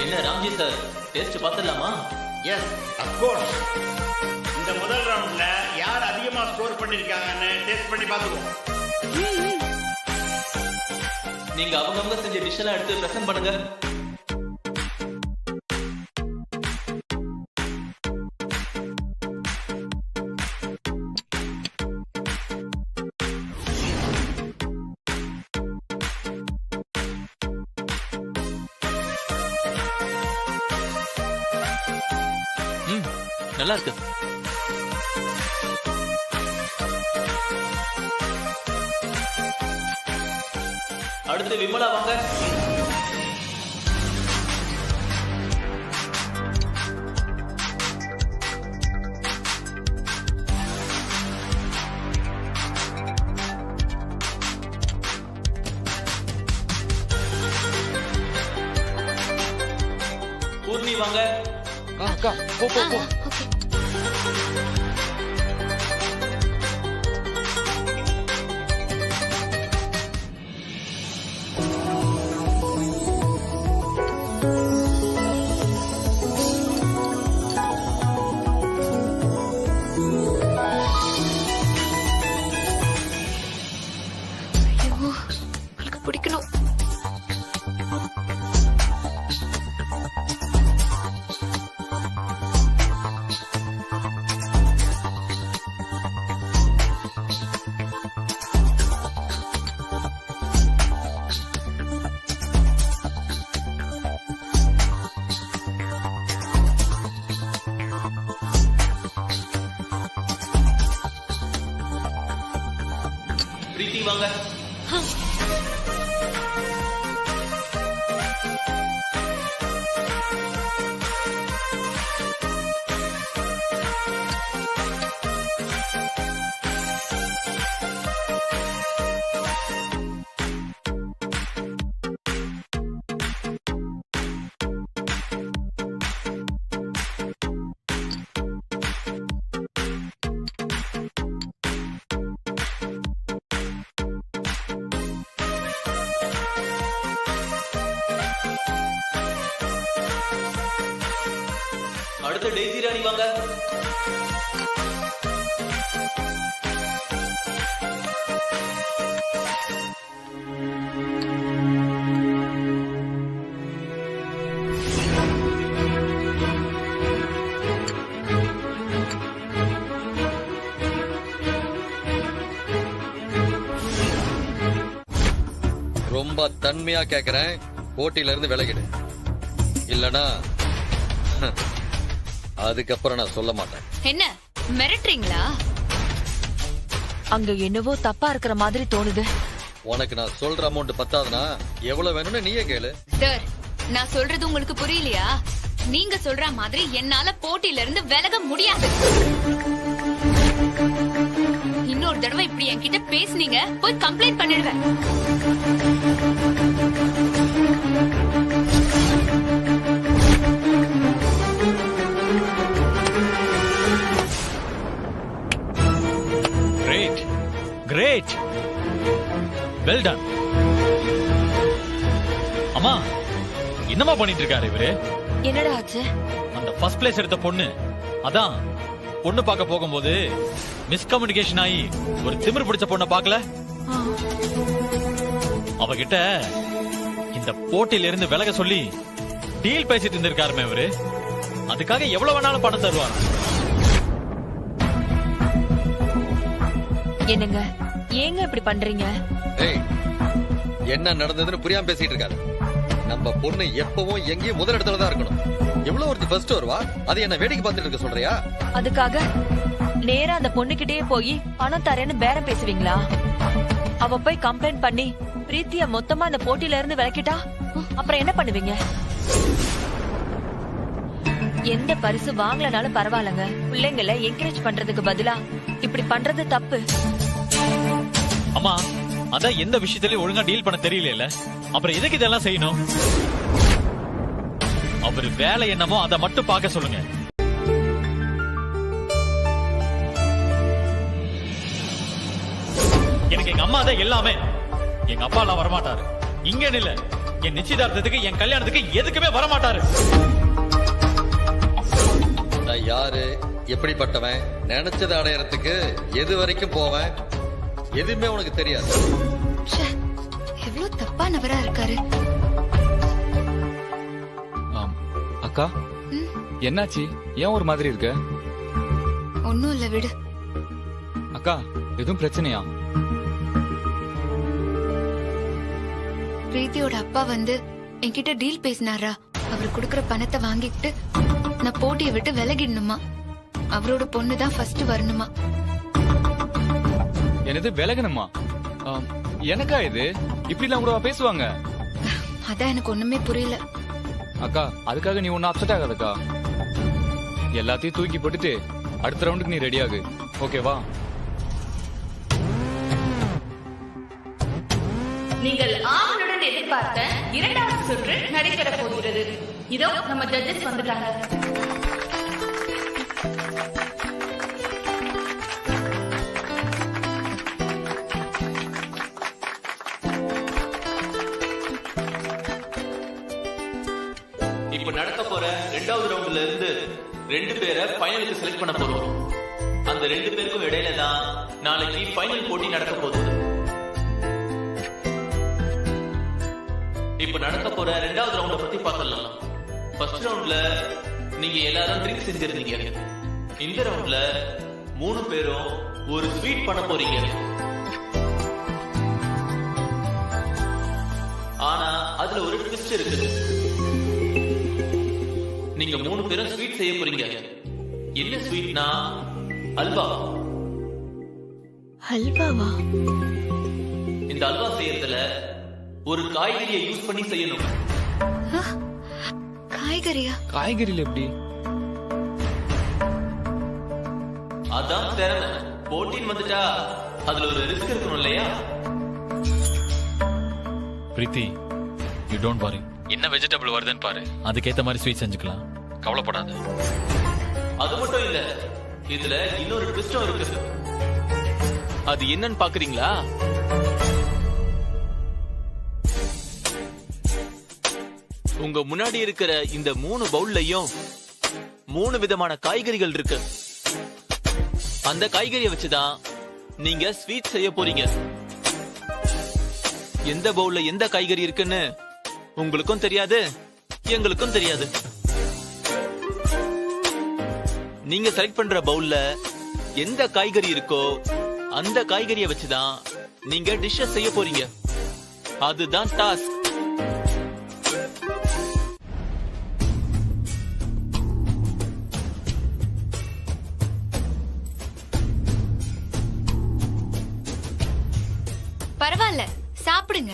என்ன ராம்ஜி சார், டேஸ்ட் பார்த்துடலாமா? Yes, of course. இந்த முதல் ரவுண்ட்ல யார் அதிகமா ஸ்கோர் பண்ணிருக்காங்கன்னு டெஸ்ட் பண்ணி பார்த்துருவோம். நீங்க அவங்க செஞ்ச டிஷ் எல்லாம் எடுத்து பிரசன்ட் பண்ணுங்க. நல்லா இருக்கு. அடுத்து விமலா வாங்க. பூர்ணி வாங்க. அக்கா போ போ போ. பிடிக்கணும். பிரீத்தி வாங்க. அடுத்து டெய்ஸி ராணி வாங்க. ரொம்ப தன்மையா கேக்குறேன், போட்டியில இருந்து விலகிடு. இல்லனா அதுக்கப்புறம் நான் சொல்ல மாட்டேன். என்ன மிரட்டுறீங்களா? அங்க என்னவோ தப்பா இருக்கிற மாதிரி தோணுது. உனக்கு நான் சொல்ற அமௌண்ட் பத்தாதுன்னா எவ்வளவு வேணும்னு நீயே கேளு. சார், நான் சொல்றது உங்களுக்கு புரியலையா? நீங்க சொல்ற மாதிரி என்னால போட்டியில இருந்து விலக முடியாது. இன்னொரு தடவை இப்படி என்கிட்ட பேசுனீங்க, போய் கம்ப்ளைண்ட் பண்ணிடுவேன். Great, well done. அம்மா, என்னமா பண்ணிட்டு இருக்காரு இவரு? என்னடா ஆச்சு? அந்த ஃபர்ஸ்ட் பிளேஸ் எடுத்த பொண்ணு, அதான் பொண்ணு பார்க்க போகும்போது மிஸ்கம்யூனிகேஷன் ஆகி ஒரு திமிர் பிடிச்ச பொண்ணை பார்க்கல. அவகிட்ட இந்த போட்டியில இருந்து விலக சொல்லி டீல் பேசிட்டு இருந்திருக்காருமே இவரு. அதுக்காக எவ்வளவு வேணாலும் பணம் தருவார். என்னங்க, ஏங்க இப்படி பண்றீங்க? ஏய், என்ன நடந்ததுன்னு புரியாம பேசிட்டு இருக்காரு. நம்ம பொண்ணு எப்பவும் எங்கேயும் முதல் இடத்துல தான் இருக்கணும். எவ்வளவு ஒருத்தி ஃபர்ஸ்ட் வருவா, அது என்ன வேடிக்கை பார்த்துட்டு இருக்க சொல்றியா? அதுக்காக நேரா அந்த பொண்ணுகிட்டே போய் பணம் தரேன்னு பேரம் பேசுவீங்களா? அவ போய் கம்ப்ளைண்ட் பண்ணி பிரீத்திய மொத்தமா அந்த போட்டியில இருந்து விலக்கிட்டா அப்புறம் என்ன பண்ணுவீங்க? எந்த பரிசு வாங்கலனாலும் பரவாயில்லங்க, பிள்ளைங்களை என்கரேஜ் பண்றதுக்கு பதிலா இப்படி பண்றது தப்பு. அம்மா, அதான் எந்த விஷயத்திலயும் ஒழுங்கா டீல் பண்ண தெரியல. அப்புறம் எதுக்கு இதெல்லாம் செய்யணும்? அவரு வேலை என்னமோ அதை மட்டும் பார்க்க சொல்லுங்க. எனக்கு எங்க அம்மா தான் எல்லாமே. எங்க அப்பா எல்லாம் வரமாட்டாரு. இங்க இல்ல, என் நிச்சயதார்த்தத்துக்கு என் கல்யாணத்துக்கு எதுக்குமே வரமாட்டாரு. நான் யாரு, எப்படிப்பட்டவன், நினைச்சதை அடையறதுக்கு எது வரைக்கும் போவேன், எதுவுமே உனக்கு தெரியாது. எவ்வளவு தப்பானவரா இருக்காரு. அக்கா என்னாச்சு? ஏன் ஒரு மாதிரி இருக்க? ஒண்ணும் இல்ல, விடு. அக்கா எதுவும் பிரச்சனையா? பிரீத்தியோட அப்பா வந்து என்கிட்ட டீல் பேசினாரா. அவர் குடுக்கற பணத்தை வாங்கிட்டு நான் போட்டியை விட்டு விலகிடணுமா. அவரோட பொண்ணுதான் ஃபர்ஸ்ட் வரணுமா. என்னது விலகணுமா? எனக்கா இது? இப்படி எல்லாம் கூட பேசுவாங்க? அதான் எனக்கு ஒண்ணுமே புரியல. அக்கா அதுக்காக நீ ஒன்னும் அப்செட் ஆகாதக்கா. எல்லாத்தையும் தூக்கி போட்டுட்டு அடுத்த ரவுண்டுக்கு நீ ரெடி ஆகு. ஓகேவா? நீங்கள் ஆவலுடன் எதிர்பார்த்த இரண்டாவது சுற்று நடைபெற போகிறது. இதோ நம்ம ஜட்ஜஸ் வந்துட்டாங்க. இப்ப நடக்க போற 2வது ரவுண்ட்ல இருந்து 2 பேரை ஃபைனலுக்கு செலக்ட் பண்ண போறோம். அந்த 2 பேருக்கும் இடையில தான் நாளைக்கு ஃபைனல் போட்டி நடக்க போகுது. இப்ப நடக்க போற 2வது ரவுண்ட பத்தி பார்க்கலாம். ஃபர்ஸ்ட் ரவுண்ட்ல நீங்க எல்லாரும் ட்ரிங்க் செஞ்சிருந்தீங்க. இந்த ரவுண்ட்ல 3 பேரும் ஒரு ஸ்வீட் பண்ண போறீங்க. ஆனா அதுல ஒரு ட்விஸ்ட் இருக்குது. நீங்க 3 பேரும் ஸ்வீட் செய்ய போறீங்க. என்ன ஸ்வீட்னா அல்வா. அல்வாவா? இந்த அல்வா செய்யறதுல ஒரு காய்கறியை யூஸ் பண்ணி செய்யணும். காய்கறியா? காய்கறில எப்படி? அதான் திறமை. போட்டின்னு வந்துட்டா அதுல ஒரு ரிஸ்க் இருக்கணும் இல்லையா? பிரீத்தி, யூ டோன்ட் வரி. என்ன வெஜிடபிள் வருதுன்னு பாரு, அதுக்கேத்த மாதிரி ஸ்வீட் செஞ்சுக்கலாம். கவலைப்படாத. அது மட்டும் இல்ல, இதுல இன்னொரு ட்விஸ்டும் இருக்கு. அது என்னன்னு பாக்குறீங்களா? உங்க முன்னாடி இருக்கிற இந்த 3 பவுல்லையும் 3 விதமான காய்கறிகள் இருக்கு. அந்த காய்கறியை வச்சுதான் நீங்க ஸ்வீட் செய்ய போறீங்க. எந்த பவுல்ல எந்த காய்கறி இருக்குன்னு உங்களுக்கும் தெரியாது, எங்களுக்கும் தெரியாது. நீங்க செலக்ட் பண்ற பவுல்ல எந்த காய்கறி இருக்கோ அந்த காய்கறியை வச்சுதான் நீங்க டிஷ் செய்ய போறீங்க. அதுதான் டாஸ்க். பரவாயில்ல, சாப்பிடுங்க.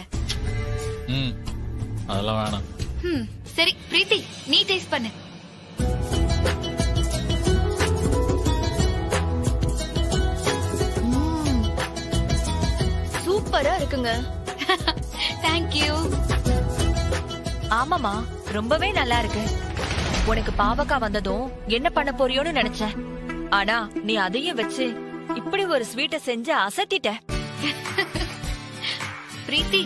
அதெல்லாம் வேணாம். சரி பிரீத்தி, நீ டேஸ்ட் பண்ணு. சூப்பரா இருக்குங்க. Thank you. ஆமாமா, ரொம்பவே நல்லா இருக்கு. உனக்கு பாவக்காய் வந்ததும் என்ன பண்ண போறியோன்னு நினைச்சேன். ஆனா நீ அதையும் வச்சு இப்படி ஒரு ஸ்வீட்டை செஞ்சு அசத்திட்ட. பிரீத்தி,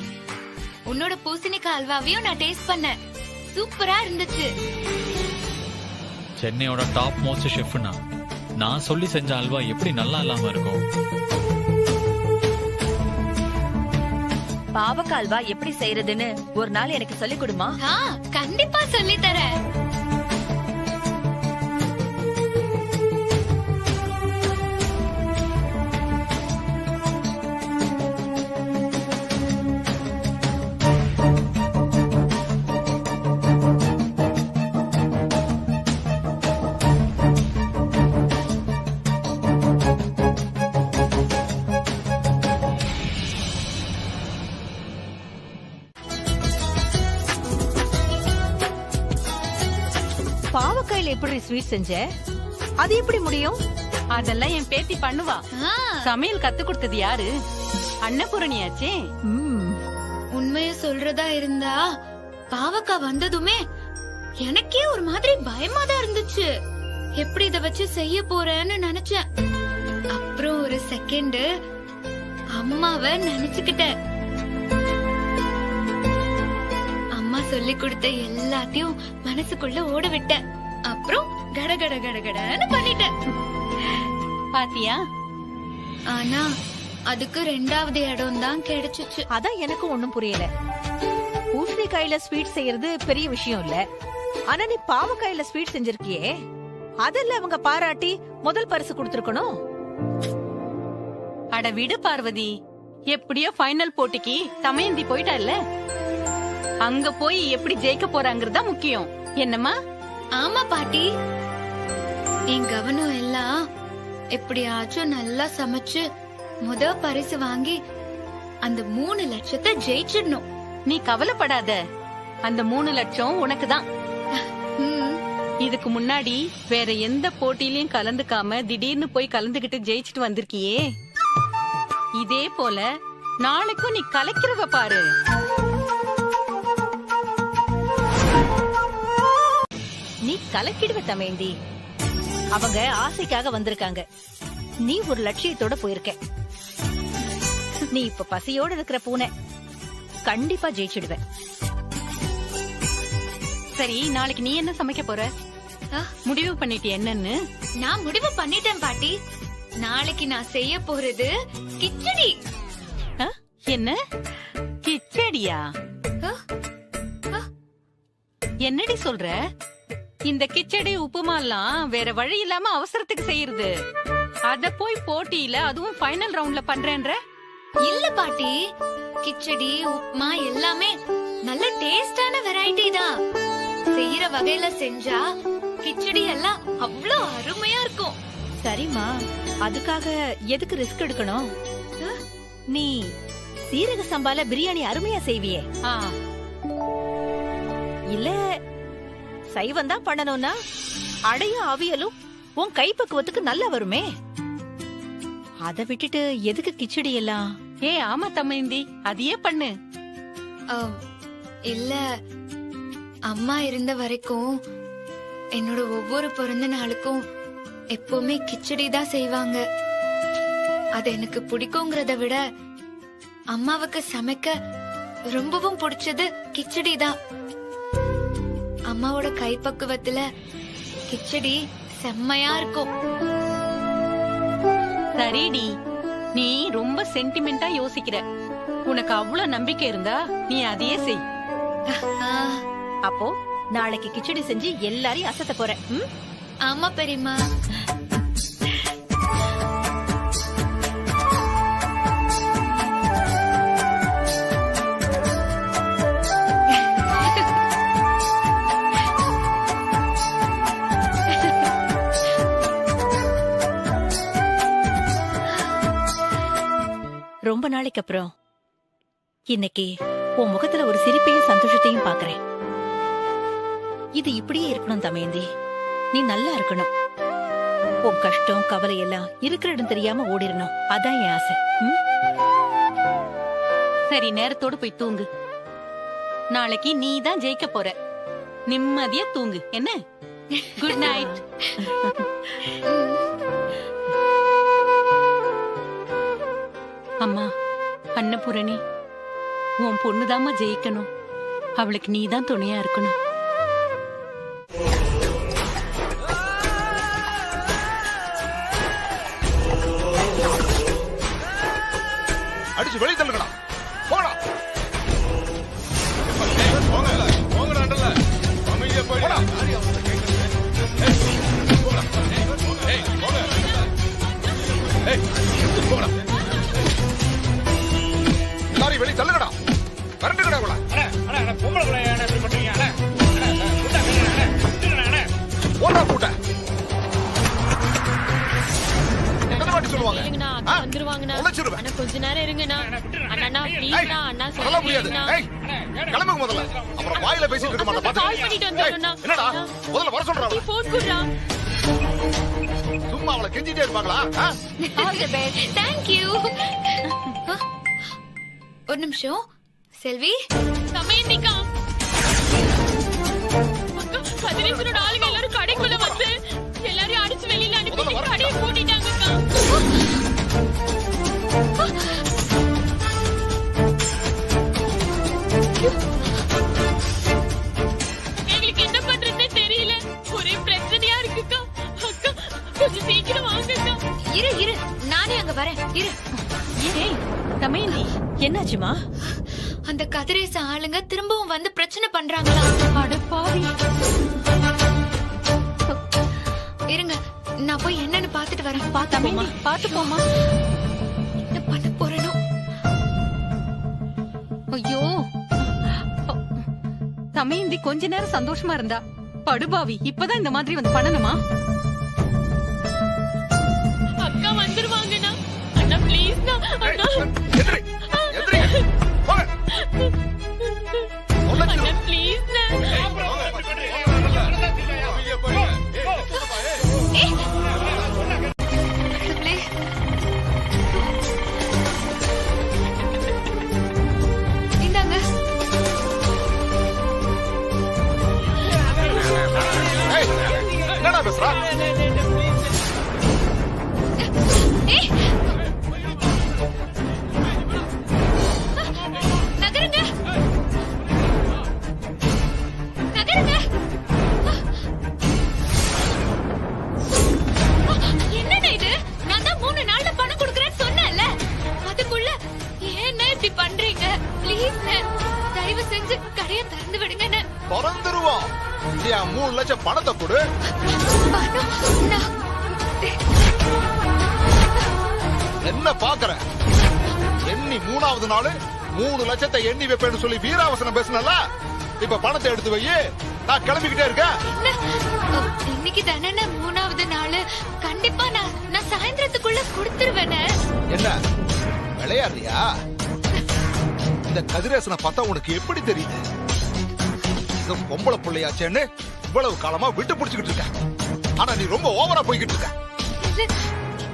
உன்னோட பூசணிக்காய் அல்வாவையும் நான் டேஸ்ட் பண்ணேன். சூப்பரா இருந்துச்சு. சென்னையோட டாப் மோஸ்ட் ஷெஃப்னா நான் சொல்லி செஞ்ச அல்வா எப்படி நல்லா இல்லாம இருக்கும்? பாவக்காய் அல்வா எப்படி செய்யறதுன்னு ஒரு நாள் எனக்கு சொல்லிக் கொடுமா? கண்டிப்பா சொல்லி தரேன். பாவக்காயில எப்படி ஸ்வீட் செஞ்ச? அது எப்படி முடியும்? அதெல்லாம் என் பேத்தி பண்ணுவா. சமையல் கத்து கொடுத்தது யாரு? அன்னபூரணியாச்சே. உண்மைய சொல்றதா இருந்தா பாவக்காய் வந்ததுமே எனக்கே ஒரு மாதிரி பயமா தான் இருந்துச்சு. எப்படி இத வச்சு செய்ய போறேன்னு நினைச்சேன். அப்புறம் ஒரு செகண்ட் அம்மாவை நினைச்சுக்கிட்டேன். சொல்லி கொடுத்த எல்லாத்தையும் மனசுக்குள்ள ஓட விட்டேன். அப்புறம் கட கட கட கடன்னு பண்ணிட்டேன். பாத்தியா? ஆனா அதுக்கு 2வது இடம் தான் கிடைச்சிச்சு. அதான் எனக்கு ஒண்ணும் புரியல. பூசணிக்காயில ஸ்வீட் செய்யறது பெரிய விஷயம் இல்ல. ஆனா நீ பாவக்காயில ஸ்வீட் செஞ்சிருக்கியே, அதெல்லாம் அவங்க பாராட்டி முதல் பரிசு கொடுத்திருக்கணும். அட விடு பார்வதி, எப்படியோ ஃபைனல் போட்டிக்கு தமயந்தி போயிட்டால, அங்க போய் எப்படி ஜெயிக்க போறாங்கறதா முக்கியம். என்னம்மா? ஆமா பாட்டி, என் கவனம் எல்லாம் எப்படியாச்சும் நல்லா சமைச்சு முதல் பரிசு வாங்கி அந்த 3 லட்சத்தை ஜெயிச்சிடணும். நீ கவலைப்படாத, அந்த 3 லட்சம் உனக்கு தான். இதுக்கு முன்னாடி வேற எந்த போட்டியிலயும் கலந்துக்காம திடீர்னு போய் கலந்துகிட்டு ஜெயிச்சிட்டு வந்திருக்கியே, இதே போல நாளைக்கும் நீ கலக்கிறவ பாரு. நீ கலக்கிடுவ தமேந்தி. அவங்க ஆசைக்காக வந்திருக்காங்க, நீ ஒரு லட்சியத்தோட போயிருக்க. நீ இப்ப பசியோட இருக்கிற பூனை, கண்டிப்பா ஜெயிச்சிடுவ. சரி, நாளைக்கு நீ என்ன சமைக்க போற? முடிவு பண்ணிட்டு என்னன்னு? நான் முடிவு பண்ணிட்டேன் பாட்டி. நாளைக்கு நான் செய்ய போறது கிச்சடி. என்ன கிச்சடியா? என்னடி சொல்ற? இந்த கிச்சடி உப்புமாலாம் வேற வழி இல்லாம அவசரத்துக்கு செய்யறது, அத போய் போட்டியில அதுவும் ஃபைனல் ரவுண்ட்ல பண்றேன்ற? இல்ல பாட்டி, கிச்சடி உப்புமா எல்லாமே நல்ல டேஸ்டான வெரைட்டி தான். செய்யற வகையில செஞ்சா கிச்சடி எல்லாம் அவ்வளவு அருமையா இருக்கும். சரிம்மா, அதுக்காக எதுக்கு ரிஸ்க் எடுக்கணும்? நீ சீரக சம்பால பிரியாணி அருமையா செய்வியே, இல்ல சைவம் தான் பண்ணணும்னா அடையும் அவியலும் உன் கைப்பக்குவத்துக்கு நல்லா வருமே. அத விட்டுட்டு எதுக்கு கிச்சடி எல்லாம்? ஆமா தமேந்தி, அதையே பண்ணு. இல்ல, அம்மா இருந்த வரைக்கும் என்னோட ஒவ்வொரு பிறந்த நாளுக்கும் எப்பவுமே கிச்சடி தான் செய்வாங்க. அது எனக்கு பிடிக்குங்கிறத விட அம்மாவுக்கு சமைக்க ரொம்பவும் பிடிச்சது கிச்சடி தான். அம்மாவோட கைப்பக்குவத்துல கிச்சடி செம்மையா இருக்கும். சரிடி, நீ ரொம்ப சென்டிமெண்டா யோசிக்கிற. உனக்கு அவ்வளவு நம்பிக்கை இருந்தா நீ அதையே செய். அப்போ நாளைக்கு கிச்சடி செஞ்சு எல்லாரையும் அசத்த போறேன். ஆமா பெரியம்மா. ரொம்ப நாளைக்கு அப்புறம் இன்னைக்கு உன் முகத்துல ஒரு சிரிப்பையும் சந்தோஷத்தையும் பாக்குறேன். இது இப்படியே இருக்கணும் தமேந்தி, நீ நல்லா இருக்கணும். உன் கஷ்டம் கவலை எல்லாம் இருக்கிற இடம் தெரியாம ஓடிடணும், அதான் என் ஆசை. சரி, நேரத்தோடு போய் தூங்கு. நாளைக்கு நீ தான் ஜெயிக்க போற. நிம்மதியா தூங்கு, என்ன? Good night. அம்மா அன்னபூரணி, உன் பொண்ணுதாம்மா ஜெயிக்கணும். அவளுக்கு நீதான் துணையா இருக்கணும். அடிச்சு வெளியே தள்ளுங்கடா, போடா. எல்லாரையும் வெளியே தள்ளுங்கடா, கரண்ட் கடை கூட ஓடா கூட்ட சொல்லுவாங்க. கொஞ்ச நேரம் இருங்கண்ணா. அண்ணா ப்ளீஸ்ண்ணா, அண்ணா சொல்ல முடியாது. கிளம்புங்க முதல்ல, அப்புறம் வாயில பேசிட்டு இருக்க மாட்டேன். கால் பண்ணிட்டு வந்துடுறேன்னா. என்னடா முதல்ல வர சொல்றாங்க. போன் குடுறா. சும்மா அவளை கெஞ்சிட்டே இருப்பாங்களா? All the best. Thank you. ஒரு நிமிஷம் செல்வி. சமயந்திக்கா, 15 ஆளுங்க எல்லாரும் கடைக்குள்ள வந்து எல்லாரையும் அடிச்சு வெளியில அனுப்பி கடையை பூட்டிட்டாங்க. என்னாச்சுமா? அந்த கதிரேச ஆளுங்க திரும்பவும் வந்து பிரச்சனை பண்றாங்களா? அடப்பாவி. இருங்க, நான் போய் என்னன்னு பாத்துட்டு வரேன். பாத்து போமா. என்ன பண்ண போறேனோ? ஐயோ, தமையந்தி கொஞ்ச நேரம் சந்தோஷமா இருந்தா, படுபாவி இப்பதான் இந்த மாதிரி வந்து பண்ணணுமா? அக்கா வந்துருவாங்கண்ணா. அண்ணா ப்ளீஸ்ண்ணா. அண்ணா அண்ணா ப்ளீஸ்ண்ணா. இந்தாங்க. என்னடா பேசுறா? நகருங்க, நகருங்க. என்னண்ணா இது? நான் தான் 3 நாள்ல பணம் கொடுக்கறேன்னு சொன்னேன்ல, அதுக்குள்ள ஏன் இப்படி பண்றீங்க? ப்ளீஸ் தயவு செஞ்சு கடையை திறந்து விடுங்க. திறந்துருவோம். 3 லட்சம் பணத்தை கொடு. என்ன பாக்குற? எண்ணி 3வது நாள் 3 லட்சத்தை எண்ணி வைப்பேன்னு சொல்லி வீராவசனம் பேசினல, இப்ப பணத்தை எடுத்து வை. நான் கிளம்பிக்கிட்டே இருக்கேன். இன்னைக்கு தானே 3வது நாள். கண்டிப்பா நான் சாயந்தரத்துக்குள்ள கொடுத்துருவேன். என்ன விளையாடுறியா? இந்த கதிரேசனை பார்த்தா உனக்கு எப்படி தெரியுது? பொம்பளை பிள்ளையாச்சேன்னு இவ்வளவு காலமா விட்டு பிடிச்சுக்கிட்டு இருக்க. ஆனா நீ ரொம்ப ஓவரா போய்கிட்டு இருக்க.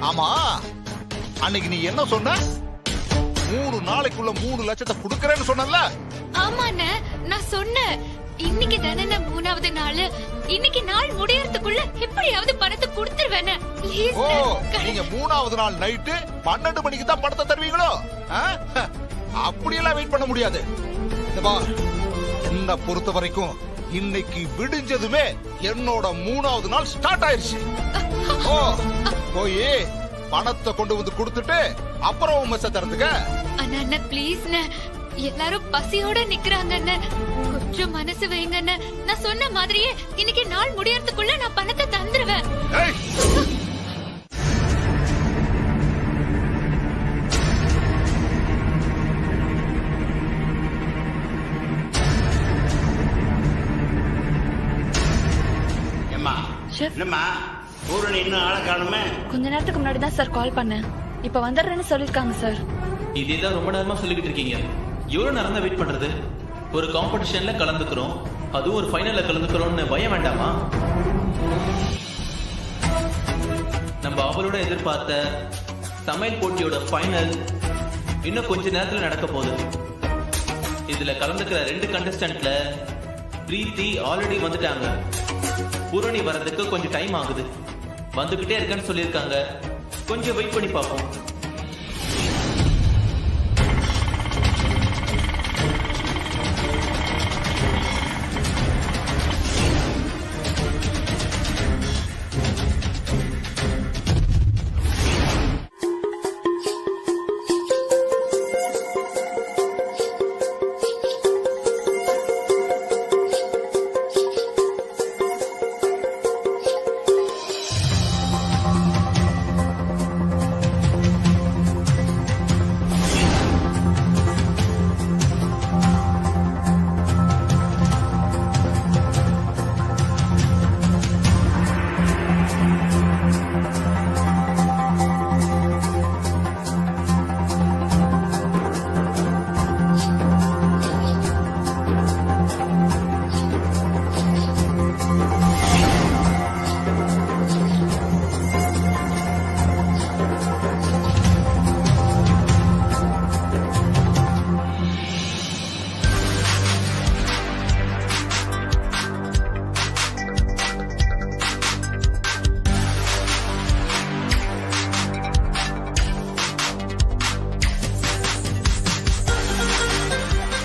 ஆமா, அன்னைக்கு நீ என்ன சொன்ன? 3 நாளைக்குள்ள 3 லட்சத்தை கொடுக்கறேன்னு சொன்னல? ஆமாண்ணே, நான் சொன்னேன். இன்னைக்கு தானே 3வது நாள். இன்னைக்கு நாள் முடியறதுக்குள்ள எப்படியாவது பணத்தை கொடுத்துருவேன். ஓ, நீங்க 3வது நாள் நைட்டு 12 மணிக்கு தான் பணத்தை தருவீங்களோ? அப்படியெல்லாம் வெயிட் பண்ண முடியாது. என்ன பொறுத்த வரைக்கும் இன்னைக்கு விடிஞ்சதுமே என்னோட 3வது நாள் ஸ்டார்ட் ஆயிருச்சு. ஓ, போய் பணத்தை கொண்டு வந்து கொடுத்துட்டு அப்புறம் மெச தரதுக்கு. அண்ணா ப்ளீஸ், எல்லாரும் பசியோட நிக்கிறாங்க. கொஞ்சம் மனசு வைங்க. நான் சொன்ன மாதிரியே இன்னைக்கு நாள் முடியறதுக்குள்ள நான் பணத்தை தந்துருவேன். என்னம்மா பூரணி இன்னும் ஆளை காணுமே? கொஞ்ச நேரத்துக்கு முன்னாடி தான் சார் கால் பண்ணேன். இப்ப வந்துடுறேன்னு சொல்லிருக்காங்க சார். இதேதான் ரொம்ப நேரமா சொல்லிக்கிட்டு இருக்கீங்க. எவ்வளவு நேரம் தான் வெயிட் பண்றது? ஒரு காம்படிஷன்ல கலந்துக்கிறோம், அதுவும் ஒரு ஃபைனல்ல கலந்துக்கிறோம்னு பயம் வேண்டாமா? நம்ம அவளோட எதிர்பார்த்த சமையல் போட்டியோட ஃபைனல் இன்னும் கொஞ்ச நேரத்துல நடக்க போகுது. இதுல கலந்துக்கிற 2 கண்டஸ்டன்ட்ல பிரீத்தி ஆல்ரெடி வந்துட்டாங்க. பூரணி வர்றதுக்கு கொஞ்சம் டைம் ஆகுது. வந்துகிட்டே இருக்கேன்னு சொல்லியிருக்காங்க. கொஞ்சம் வெயிட் பண்ணி பார்ப்போம்.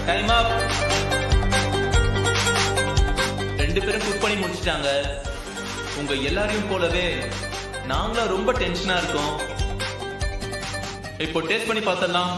டைம் அப். 2 பேரும் குக் பண்ணி முடிச்சிட்டாங்க. உங்க எல்லாரையும் போலவே நாங்களும் ரொம்ப டென்ஷனா இருக்கோம். இப்போ டேஸ்ட் பண்ணி பார்த்தலாம்.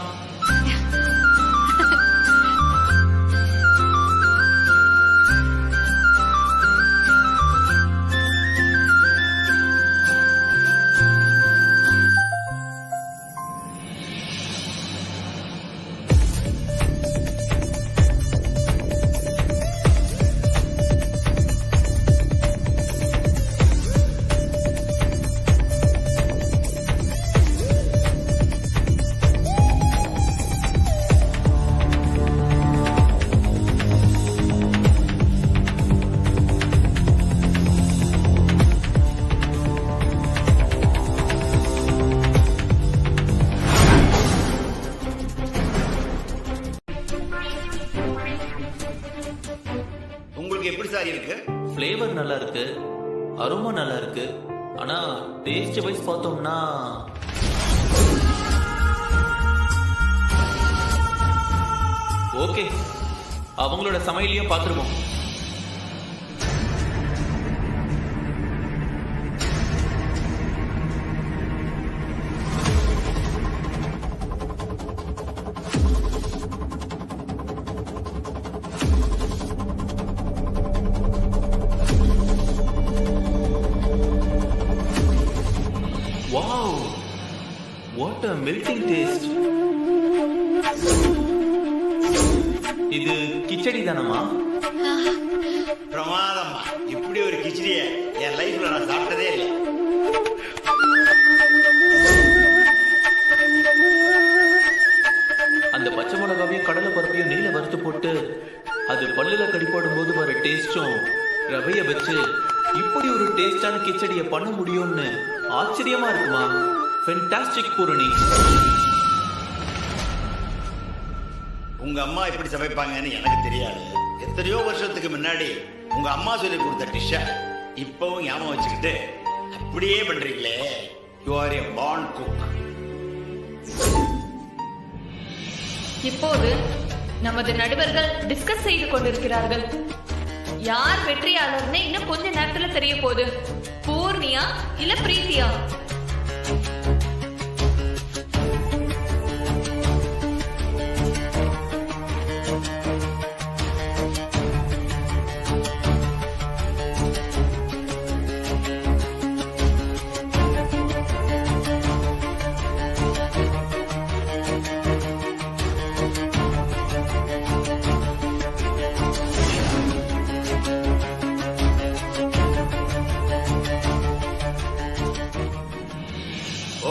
எப்படி சார் இருக்கு? ஃப்ளேவர் நல்லா இருக்கு, அரோமா நல்லா இருக்கு. ஆனா டேஸ்ட் வைஸ் பார்த்தோம்னா ஓகே, அவங்களோட சமையலையும் பார்த்துருவோம். Wow, what a melting taste. இது கிச்சடி தானம்மா? பிரமாதம்மா. இப்படி ஒரு கிச்சடிய என் லைஃப்ல நான் சாப்பிட்டதே இல்லை. அந்த பச்சை மிளகாவையும் கடலை பருப்பையும் நெய்ல வறுத்து போட்டு அது பல்லுல கடிப்படும் போது வர டேஸ்டும் ரவைய வச்சு இப்படி ஒரு டேஸ்டான கிச்சடியை பண்ண முடியும்னு ஆச்சரியமா இருக்குமா? ஃபென்டாஸ்டிக் பூரணி. உங்க அம்மா இப்படி சமைப்பாங்கன்னு எனக்கு தெரியாது. எத்தனையோ வருஷத்துக்கு முன்னாடி உங்க அம்மா சொல்லி கொடுத்த டிஷ்ஷ இப்பவும் ஞாபகம் வச்சுக்கிட்டு அப்படியே பண்றீங்களே. You are a born cook. இப்போது நமது நடுவர்கள் டிஸ்கஸ் செய்து கொண்டிருக்கிறார்கள். யார் வெற்றியாளர்னு இன்னும் கொஞ்ச நேரத்துல தெரிய போகுது. பூர்ணியா இல்ல பிரீத்தியா?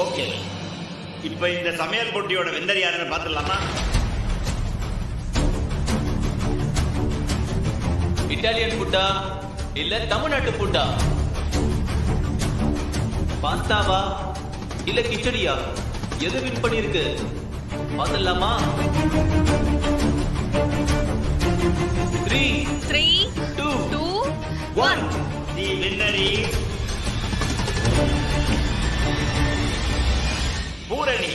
ஓகே, இப்ப இந்த சமையல் போட்டியோட வெந்தர் யாருன்னு பாத்துடலாமா? இட்டாலியன் ஃபுட்டா இல்ல தமிழ்நாட்டு ஃபுட்டா? பாஸ்தாவா இல்ல கிச்சடியா? எது வின் பண்ணிருக்கு பாத்துடலாமா? 3 2 1. தி வின்னர் இஸ் பூரணி.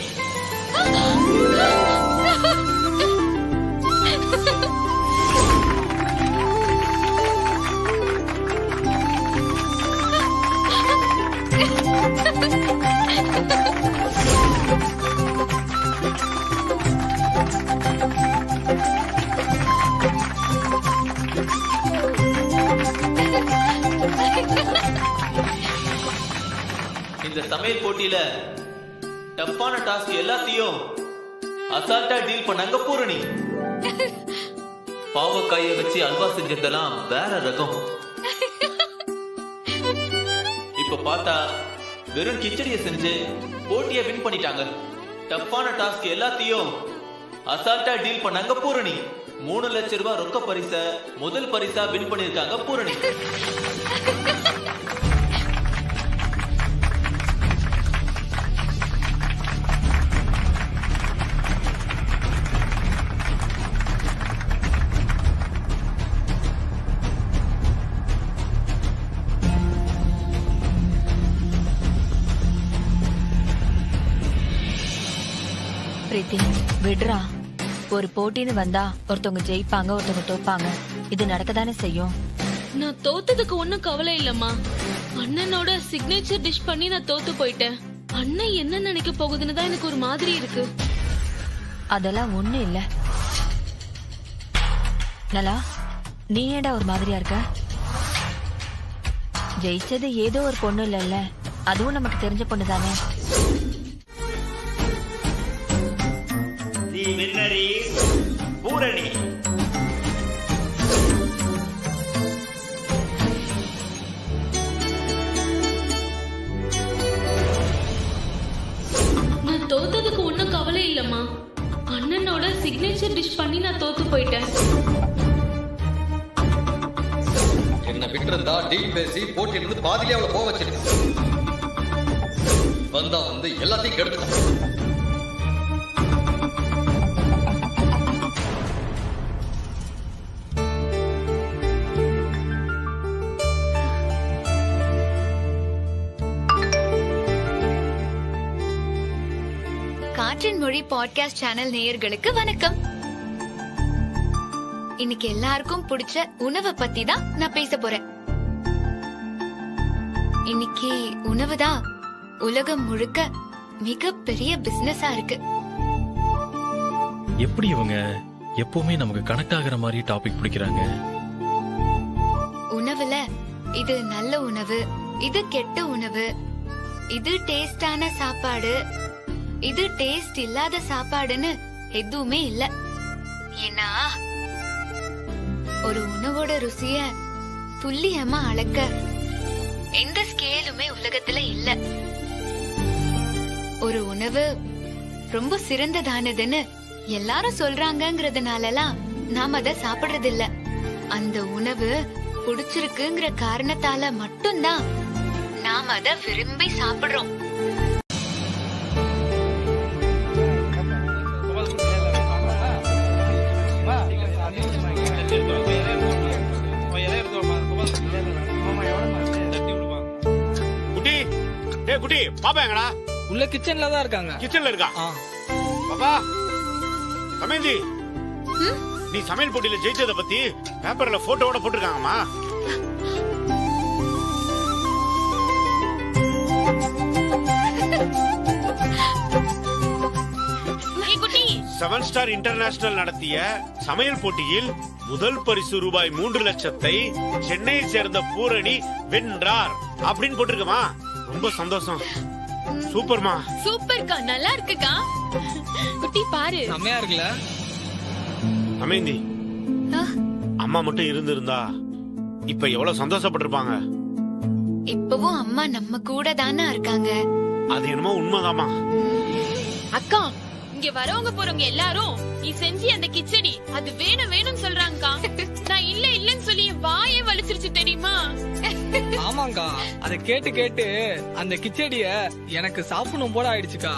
இந்த சமையல் போட்டியில டஃப்பான டாஸ்க் எல்லாத்தையும் அசால்ட்டா டீல் பண்ணாங்க பூரணி. பாவக்காயை வச்சு அல்வா செஞ்சதெல்லாம் வேற ரகம். இப்ப பார்த்தா வெறும் கிச்சடியை செஞ்சு போட்டியை வின் பண்ணிட்டாங்க. டஃப்பான டாஸ்க் எல்லாத்தையும் அசால்ட்டா டீல் பண்ணாங்க பூரணி. 3 லட்சம் ரூபாய் ரொக்க பரிச முதல் பரிசா வின் பண்ணிருக்காங்க பூரணி. பிரீத்தி விடுறா. ஒரு போட்டின்னு வந்தா ஒருத்தவங்க ஜெயிப்பாங்க, ஒருத்தவங்க தோப்பாங்க. இது நடக்கதானே செய்யும். நான் தோத்ததுக்கு ஒண்ணும் கவலை இல்லம்மா. அண்ணனோட சிக்னேச்சர் டிஷ் பண்ணி நான் தோத்து போயிட்டேன். அண்ணன் என்ன நினைக்க போகுதுன்னு தான் எனக்கு ஒரு மாதிரி இருக்கு. அதெல்லாம் ஒண்ணும் இல்ல. நலா, நீ ஏடா ஒரு மாதிரியா இருக்க? ஜெயிச்சது ஏதோ ஒரு பொண்ணு இல்லல்ல, அதுவும் நமக்கு தெரிஞ்ச பொண்ணு தானே. தி வின்னர் இஸ் பூரணி. நான் தோத்ததுக்கு ஒண்ணும் கவலை இல்லம்மா. அண்ணனோட சிக்னேச்சர் டிஷ் பண்ணி நான் தோத்து போயிட்டேன். என்ன விட்டுருந்தா டீல் பேசி போட்டியிலிருந்து பாதியிலே அவளை போக வச்சிருக்க. வந்தா வந்து எல்லாத்தையும் கெடுத்துட்டான். காற்றின் மொழி பாட்காஸ்ட் சேனல் நேயர்களுக்கு வணக்கம். இன்னைக்கு எல்லாருக்கும் பிடிச்ச உணவை பத்தி தான் நான் பேச போறேன். இன்னைக்கு உணவுதான் உலகம் முழுக்க மிகப்பெரிய பிசினஸா இருக்கு. எப்படி இவங்க எப்பவுமே நமக்கு கனெக்ட் ஆகுற மாதிரி டாபிக் பிடிக்கிறாங்க? உணவுல இது நல்ல உணவு, இது கெட்ட உணவு, இது டேஸ்டான சாப்பாடு, இது டேஸ்ட் இல்லாத சாப்பாடுன்னு எதுவுமே இல்ல. ஏன்னா ஒரு உணவோட ருசிய துல்லியமா அளக்க எந்த ஸ்கேலுமே உலகத்துல இல்ல. ஒரு உணவு ரொம்ப சிறந்ததானதுன்னு எல்லாரும் சொல்றாங்கங்கறதுனாலலாம் நாம அத சாப்பிடுறது இல்ல. அந்த உணவு பிடிச்சிருக்குங்கிற காரணத்தால மட்டும்தான் நாம அத விரும்பி சாப்பிடுறோம். குட்டி பாப்பா எங்கடா? உள்ள கிச்சன்ல தான் இருக்காங்க. கிச்சன்ல இருக்கா? பாப்பா கமேந்தி, நீ சமையல் போட்டியில ஜெயிச்சத பத்தி பேப்பர்ல போட்டோவோட போட்டிருக்காங்கம்மா. செவன் ஸ்டார் இன்டர்நேஷனல் நடத்திய சமையல் போட்டியில் முதல் பரிசு ரூபாய் 3 லட்சத்தை சென்னையை சேர்ந்த பூரணி வென்றார் அப்படின்னு போட்டிருக்கமா. ரொம்ப சந்தோஷம். சூப்பர்மா. சூப்பர்க்கா, நல்லா இருக்குக்கா. குட்டி பாரு, செமையா இருக்குல்ல? அமேந்தி, அம்மா மட்டும் இருந்திருந்தா இப்ப எவ்வளவு சந்தோஷப்பட்டிருப்பாங்க. இப்பவும் அம்மா நம்ம கூட தானே இருக்காங்க. அது என்னமோ உண்மைதாமா. அக்கா, இங்க வரவங்க போறவங்க எல்லாரும் நீ செஞ்சி அந்த கிச்சடி அது வேணும் வேணும்னு சொல்றாங்கக்கா. நான் இல்ல இல்லன்னு சொல்லி வாயே வலிச்சிருச்சு தெரியுமா? ஆமாங்கா, அத கேட்டு கேட்டு அந்த கிச்சடிய எனக்கு சாப்பிடணும் போல ஆயிடுச்சுக்கா.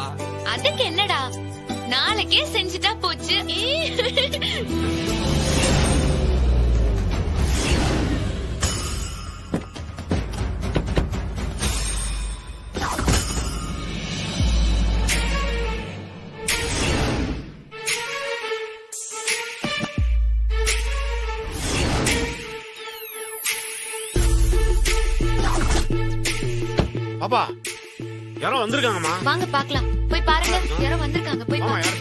அதுக்கு என்னடா, நாளைக்கே செஞ்சுட்டா போச்சு. பாப்பா யாரோ வந்திருக்காங்கம்மா. வாங்க பாக்கலாம். போய் பாருங்க, யாரோ வந்திருக்காங்க. போய் பாருங்க.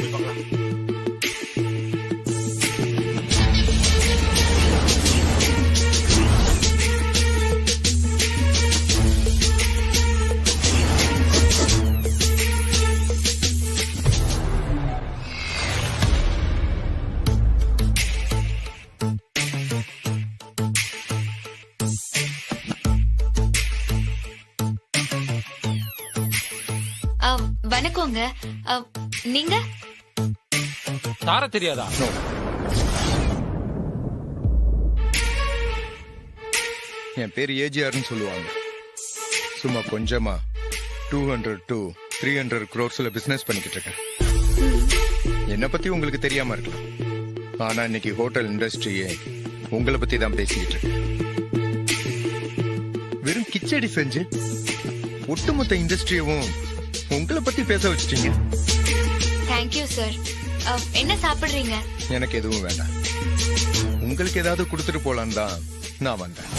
வணக்கங்க. நீங்க தார தெரியாதா? என் பேர் ஏஜிஆர்னு சொல்லுவாங்க. சும்மா கொஞ்சமா 200 to 300 crores பிசினஸ் பண்ணிக்கிட்டு இருக்கேன். என்னை பத்தி உங்களுக்கு தெரியாம இருக்கலாம், ஆனா இன்னைக்கு ஹோட்டல் இண்டஸ்ட்ரியே உங்களை பத்தி தான் பேசிக்கிட்டு இருக்கேன். வெறும் கிச்சடி செஞ்சு ஒட்டுமொத்த இண்டஸ்ட்ரியவும் உங்களை பத்தி பேச வச்சிட்டீங்க. Thank you sir. என்ன சாப்பிடுறீங்க? எனக்கு எதுவும் வேண்டாம். உங்களுக்கு ஏதாவது கொடுத்துட்டு போலான்னு தான் நான் வந்தேன்.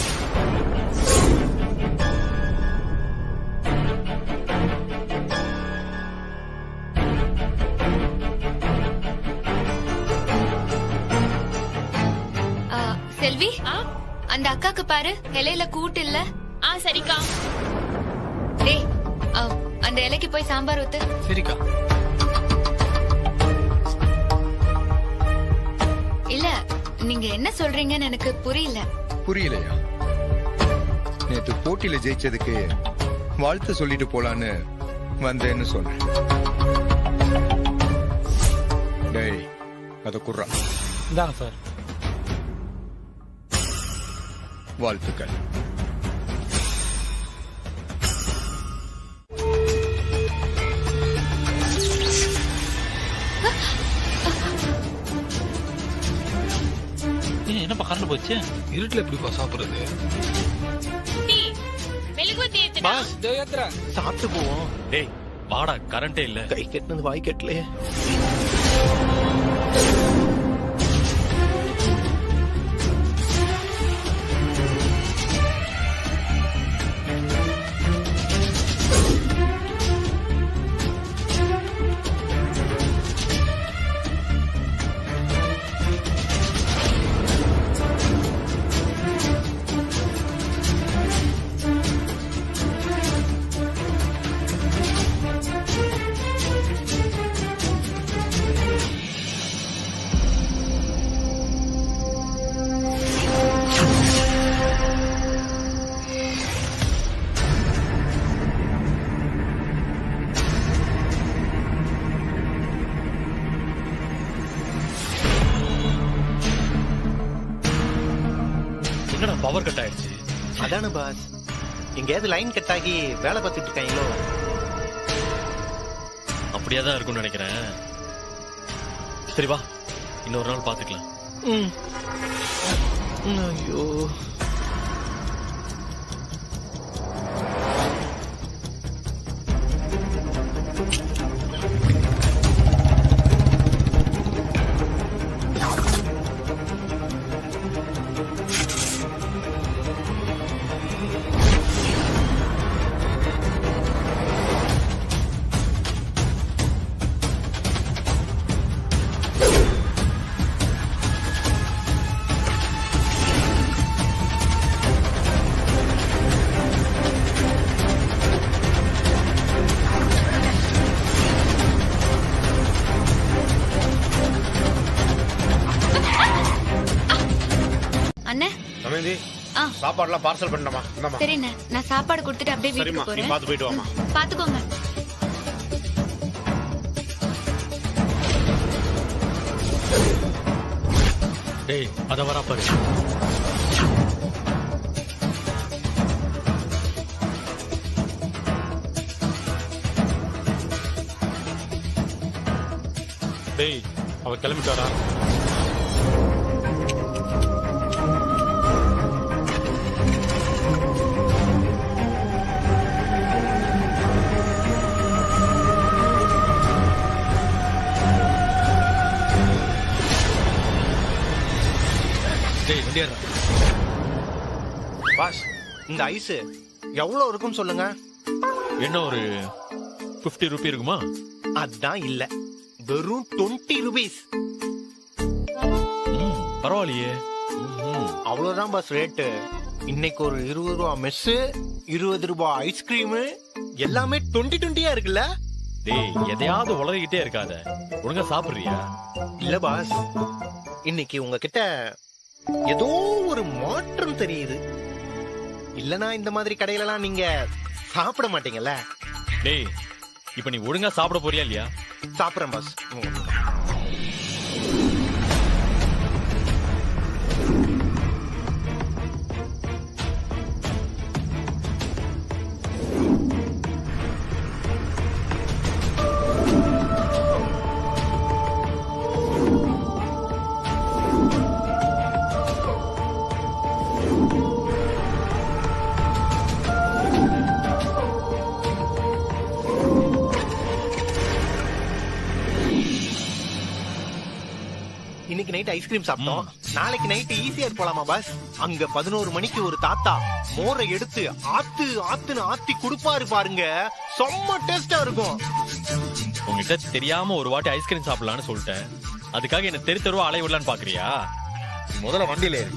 செல்வி, அந்த அக்காக்கு பாரு, இலையில கூட்டு இல்ல. சரிக்கா. டேய், அந்த இலைக்கு போய் சாம்பார் ஊத்து. சரிக்கா. இல்ல, நீங்க என்ன சொல்றீங்கன்னு எனக்கு புரியல. புரியலையா? நேத்து போட்டியில ஜெயிச்சதுக்கு வாழ்த்து சொல்லிட்டு போலான்னு வந்தேன்னு சொன்னேன். டேய், அத குர்றா. இந்தாங்க சார். வாழ்த்துக்கள். என்னப்பா கரண்ட் போச்சு? இருட்டுல எப்படிப்பா சாப்பிடுறது? மெழுகுவர்த்தி ஏத்துடா. பாஸ், இதோ ஏத்துறேன். சாப்பிட்டு போவோம். டேய், வாடா, கரண்டே இல்ல. கை கெட்டினது வாய் கெட்டலையே. என்னடா பவர் கட் ஆயிடுச்சு? அதானே பாஸ், எங்கேயாவது லைன் கட் ஆகி வேலை பார்த்துட்டு இருக்காங்களோ? அப்படியே தான் இருக்கும்னு நினைக்கிறேன். சரி வா, இன்னொரு நாள் பாத்துக்கலாம். ஐயோ, சாப்பாடுலாம் பார்சல் பண்ணமா? சரிண்ணே, நான் சாப்பாடு கொடுத்துட்டு அப்படியே வீட்டுக்கு போறேன். பாத்து போயிட்டு வாமா. பாத்துக்கோங்க. டேய், அத வரா பாரு. டேய், அவ கிளம்பிட்டாரா? பாஸ், இந்த ஐஸ் எவ்வளவு இருக்கும் சொல்லுங்க? என்ன ஒரு 50 ரூபி இருக்குமா? அதான் இல்ல, வெறும் 20 ரூபீஸ். பரவாயில்லையே. அவ்வளவுதான் பாஸ் ரேட்டு. இன்னைக்கு ஒரு 20 ரூபா மெஸ், 20 ரூபாய் ஐஸ்கிரீம், எல்லாமே 20-20 இருக்குல்ல? டேய், எதையாவது உளறிக்கிட்டே இருக்காத. ஒழுங்கா சாப்பிடுறியா? இல்ல பாஸ், இன்னைக்கு உங்ககிட்ட ஏதோ ஒரு மாற்றம் தெரியுது. இல்லனா இந்த மாதிரி கடையிலலாம் நீங்க சாப்பிட மாட்டீங்கல்ல? டேய், இப்ப நீ ஒழுங்கா சாப்பிட போறியா இல்லையா? சாப்பிடுறேன் பாஸ். இன்னைக்கு நைட் ஐஸ்கிரீம் சாப்பிட்டோம், நாளைக்கு நைட் ஈஸியர் போலாமா பாஸ்? அங்க 11 மணிக்கு ஒரு தாத்தா மோரை எடுத்து ஆத்துன்னு ஆத்தி குடுப்பாரு பாருங்க, செம்ம டேஸ்டா இருக்கும். உங்ககிட்ட தெரியாம ஒரு வாட்டி ஐஸ்கிரீம் சாப்பிடலான்னு சொல்லிட்டேன். அதுக்காக என்ன தெரு தெருவா அலைய விடலான்னு பாக்குறியா? முதல்ல வண்டியில ஏறு.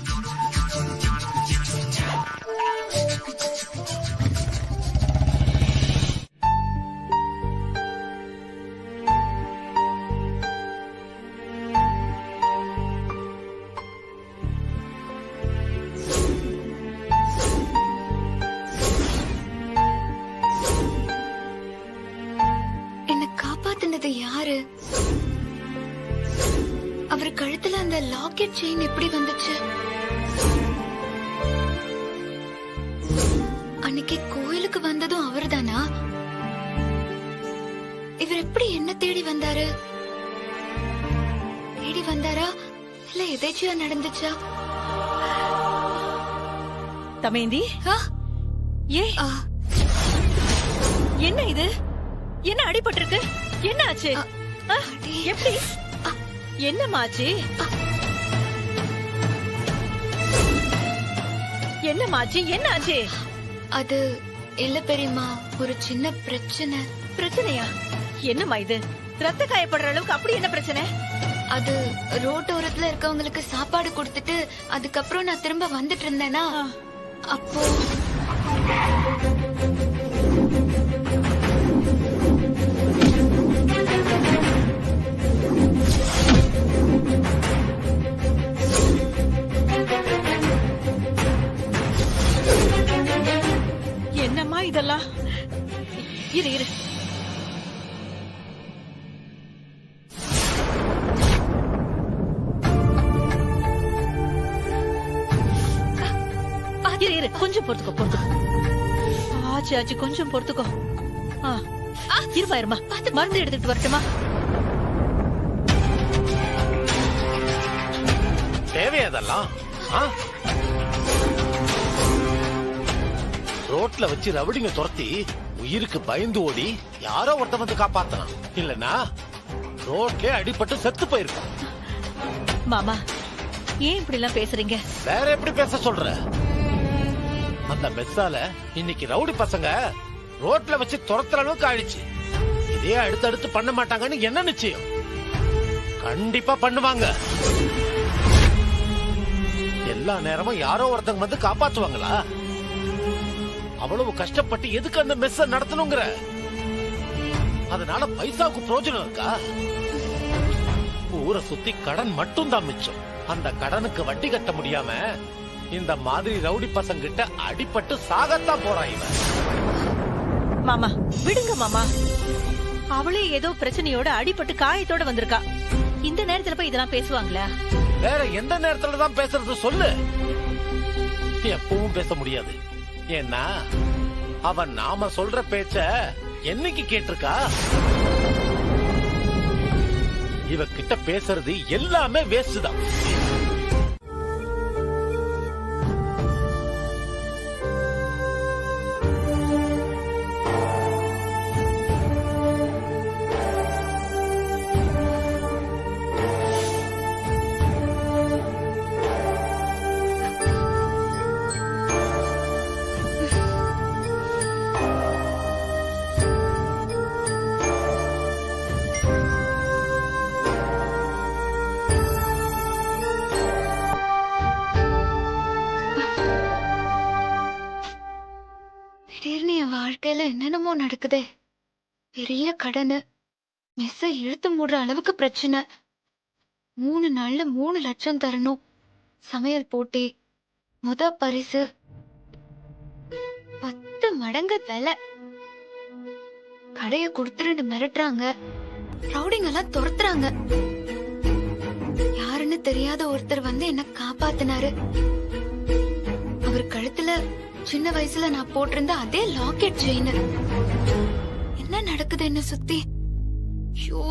யாரு? அவர் கழுத்துல அந்த லாக்கெட் செயின் எப்படி வந்துச்சு? அன்னைக்கு கோயிலுக்கு வந்ததும் அவர்தானா? இவர் எப்படி என்ன தேடி வந்தாரு? தேடி வந்தாரா இல்ல எதேச்சியா நடந்துச்சா? தமேந்தி, ஏ என்ன இது? என்ன அடிபட்டிருக்கு? என்ன ஆச்சு? எப்படி? என்னமாச்சு? என்னமாச்சு? என்ன ஆச்சு? அது இல்ல பெரியம்மா, ஒரு சின்ன பிரச்சனை. பிரச்சனையா? என்னம்மா இது? ரத்த காயப்படுற அளவுக்கு அப்படி என்ன பிரச்சனை? அது ரோட்டோரத்துல இருக்கவங்களுக்கு சாப்பாடு கொடுத்துட்டு அதுக்கப்புறம் நான் திரும்ப வந்துட்டு இருந்தேனா, அப்போ என்னம்மா இதெல்லாம்? இரு இரு. இரு இரு, கொஞ்சம் பொறுத்துக்கோ. ஆச்சு ஆச்சு, கொஞ்சம் பொறுத்துக்கோ. இருமா மருந்து எடுத்துட்டு வரட்டுமா? தேவையதெல்லாம் ரோட்ல வச்சு ரவுடிங்க துரத்தி உயிருக்கு பயந்து ஓடி யாரோ ஒருத்த வந்து காப்பாத்தலாம், இல்லனா ரோட்ல அடிபட்டு செத்து போயிருப்பான். மாமா, ஏன் இப்படி எல்லாம் பேசுறீங்க? வேற எப்படி பேச சொல்ற? அந்த மெஸ்ஸால இன்னைக்கு ரவுடி பசங்க ரோட்ல வச்சு துரத்துற அளவுக்கு ஆயிடுச்சு. இதே அடுத்தடுத்து பண்ண மாட்டாங்கன்னு என்ன நிச்சயம்? கண்டிப்பா பண்ணுவாங்க. எல்லா நேரமும் யாரோ ஒருத்தங்க வந்து காப்பாத்துவாங்களா? அவ்வளவு கஷ்டப்பட்டு எதுக்கு அந்த மெஸ்ஸ நடத்தணுங்கிற? அதனால பைசாவுக்கு பிரயோஜனம் இருக்கா? ஊரை சுத்தி கடன் மட்டும் தான் மிச்சம். அந்த கடனுக்கு வட்டி கட்ட முடியாம இந்த மாதிரி ரவுடி பசங்க கிட்ட அடிபட்டு சாகத்தான் போறான் இவன். மாமா விடுங்க மாமா, அவளே ஏதோ பிரச்சனையோட அடிபட்டு காயத்தோட வந்திருக்கா. இந்த நேரத்துல போய் இதெல்லாம் பேசுவாங்களா? வேற எந்த நேரத்துல தான் பேசுறது சொல்லு. எப்பவும் பேச முடியாது. ஏன்னா அவன் நாம சொல்ற பேச்ச என்னைக்கு கேட்டிருக்கா? இவ கிட்ட பேசுறது எல்லாமே வேஸ்ட் தான். திடீர்னு என் வாழ்க்கையில என்னென்னமோ நடக்குதே. பெரிய கடனு, மெஸ்ஸ இழுத்து மூடுற அளவுக்கு பிரச்சனை, 3 நாள்ல 3 லட்சம் தரணும், சமையல் போட்டி, முத பரிசு, 10 மடங்கு விலை, கடைய கொடுத்துட்டு மிரட்டுறாங்க, ரவுடிங்க எல்லாம் துரத்துறாங்க. யாருன்னு தெரியாத ஒருத்தர் வந்து என்ன காப்பாத்தினாரு. அவர் கழுத்துல சின்ன வயசுல நான் போட்டிருந்த அதே லாக்கெட் செயின். என்ன நடக்குது என்ன சுத்தி? ஐயோ,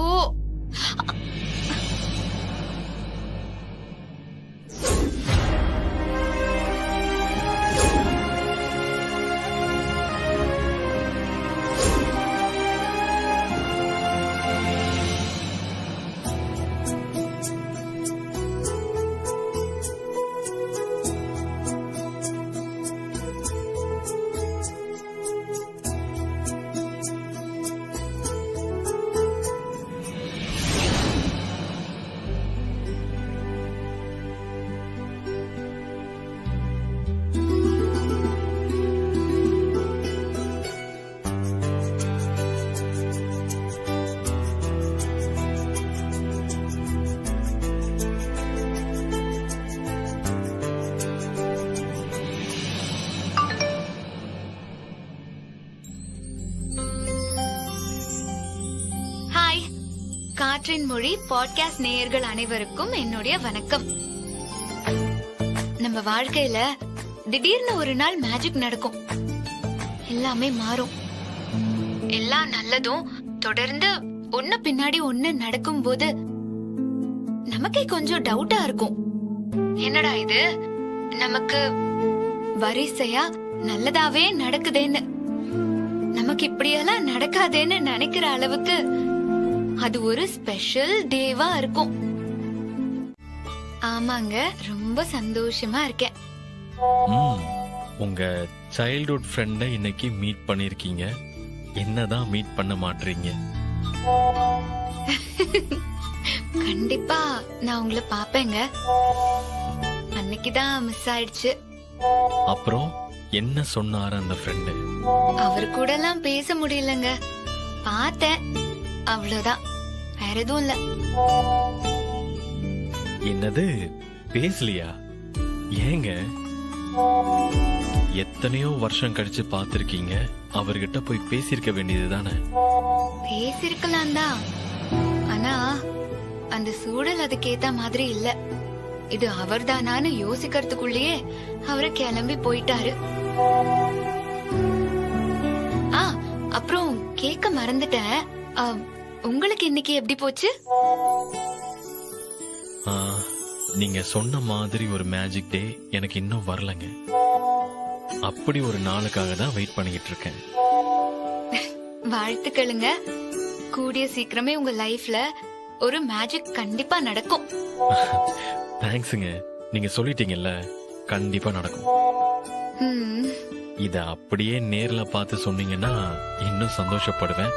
காற்றின் மொழி பாட்காஸ்ட் நேயர்கள் அனைவருக்கும் என்னுடைய வணக்கம். நம்ம வாழ்க்கையில திடீர்னு ஒரு நாள் மேஜிக் நடக்கும். எல்லாமே மாறும். எல்லாம் நல்லதும் தொடர்ந்து ஒண்ணு பின்னாடி ஒண்ணு நடக்கும் போது நமக்கே கொஞ்சம் டவுட்டா இருக்கும். என்னடா இது, நமக்கு வரிசையா நல்லதாவே நடக்குதேன்னு. நமக்கு இப்படியெல்லாம் நடக்காதேன்னு நினைக்கிற அளவுக்கு அது ஒரு ஸ்பெஷல் டேவா இருக்கும். ஆமாங்க, ரொம்ப சந்தோஷமா இருக்கேன். உங்க சைல்ட்ஹுட் ஃப்ரெண்ட இன்னைக்கு மீட் பண்ணிருக்கீங்க. என்னதான் மீட் பண்ண மாட்டீங்க? கண்டிப்பா நான் உங்களை பாப்பேங்க. அன்னைக்குதான் மிஸ் ஆயிடுச்சு. அப்புறம் என்ன சொன்னாரு அந்த ஃப்ரெண்டு? அவர் கூட எல்லாம் பேச முடியலங்க. பார்த்தேன், அவ்வளவுதான், வேற எதுவும் இல்ல. என்னது, பேசலையா? ஏங்க? எத்தனையோ வருஷம் கழிச்சு பாத்திருக்கீங்க, அவர்கிட்ட போய் பேசிருக்க வேண்டியது தானே? பேசிருக்கலாம் தான், ஆனா அந்த சூழல் அதுக்கேத்த மாதிரி இல்ல. இது அவர்தானான்னு யோசிக்கிறதுக்குள்ளேயே அவரு கிளம்பி போயிட்டாரு. அப்புறம் கேட்க மறந்துட்டேன், உங்களுக்கு இன்னைக்கு எப்படி போச்சு? நீங்க சொன்ன மாதிரி ஒரு மேஜிக் டே எனக்கு இன்னும் வரலங்க. அப்படி ஒரு நாளுக்காக தான் வெயிட் பண்ணிட்டு இருக்கேன். வாழ்த்துக்களுங்க. கூடிய சீக்கிரமே உங்க லைஃப்ல ஒரு மேஜிக் கண்டிப்பா நடக்கும். தேங்க்ஸுங்க. நீங்க சொல்லிட்டீங்கல்ல, கண்டிப்பா நடக்கும். இத அப்படியே நேர்ல பார்த்து சொன்னீங்கன்னா இன்னும் சந்தோஷப்படுவேன்.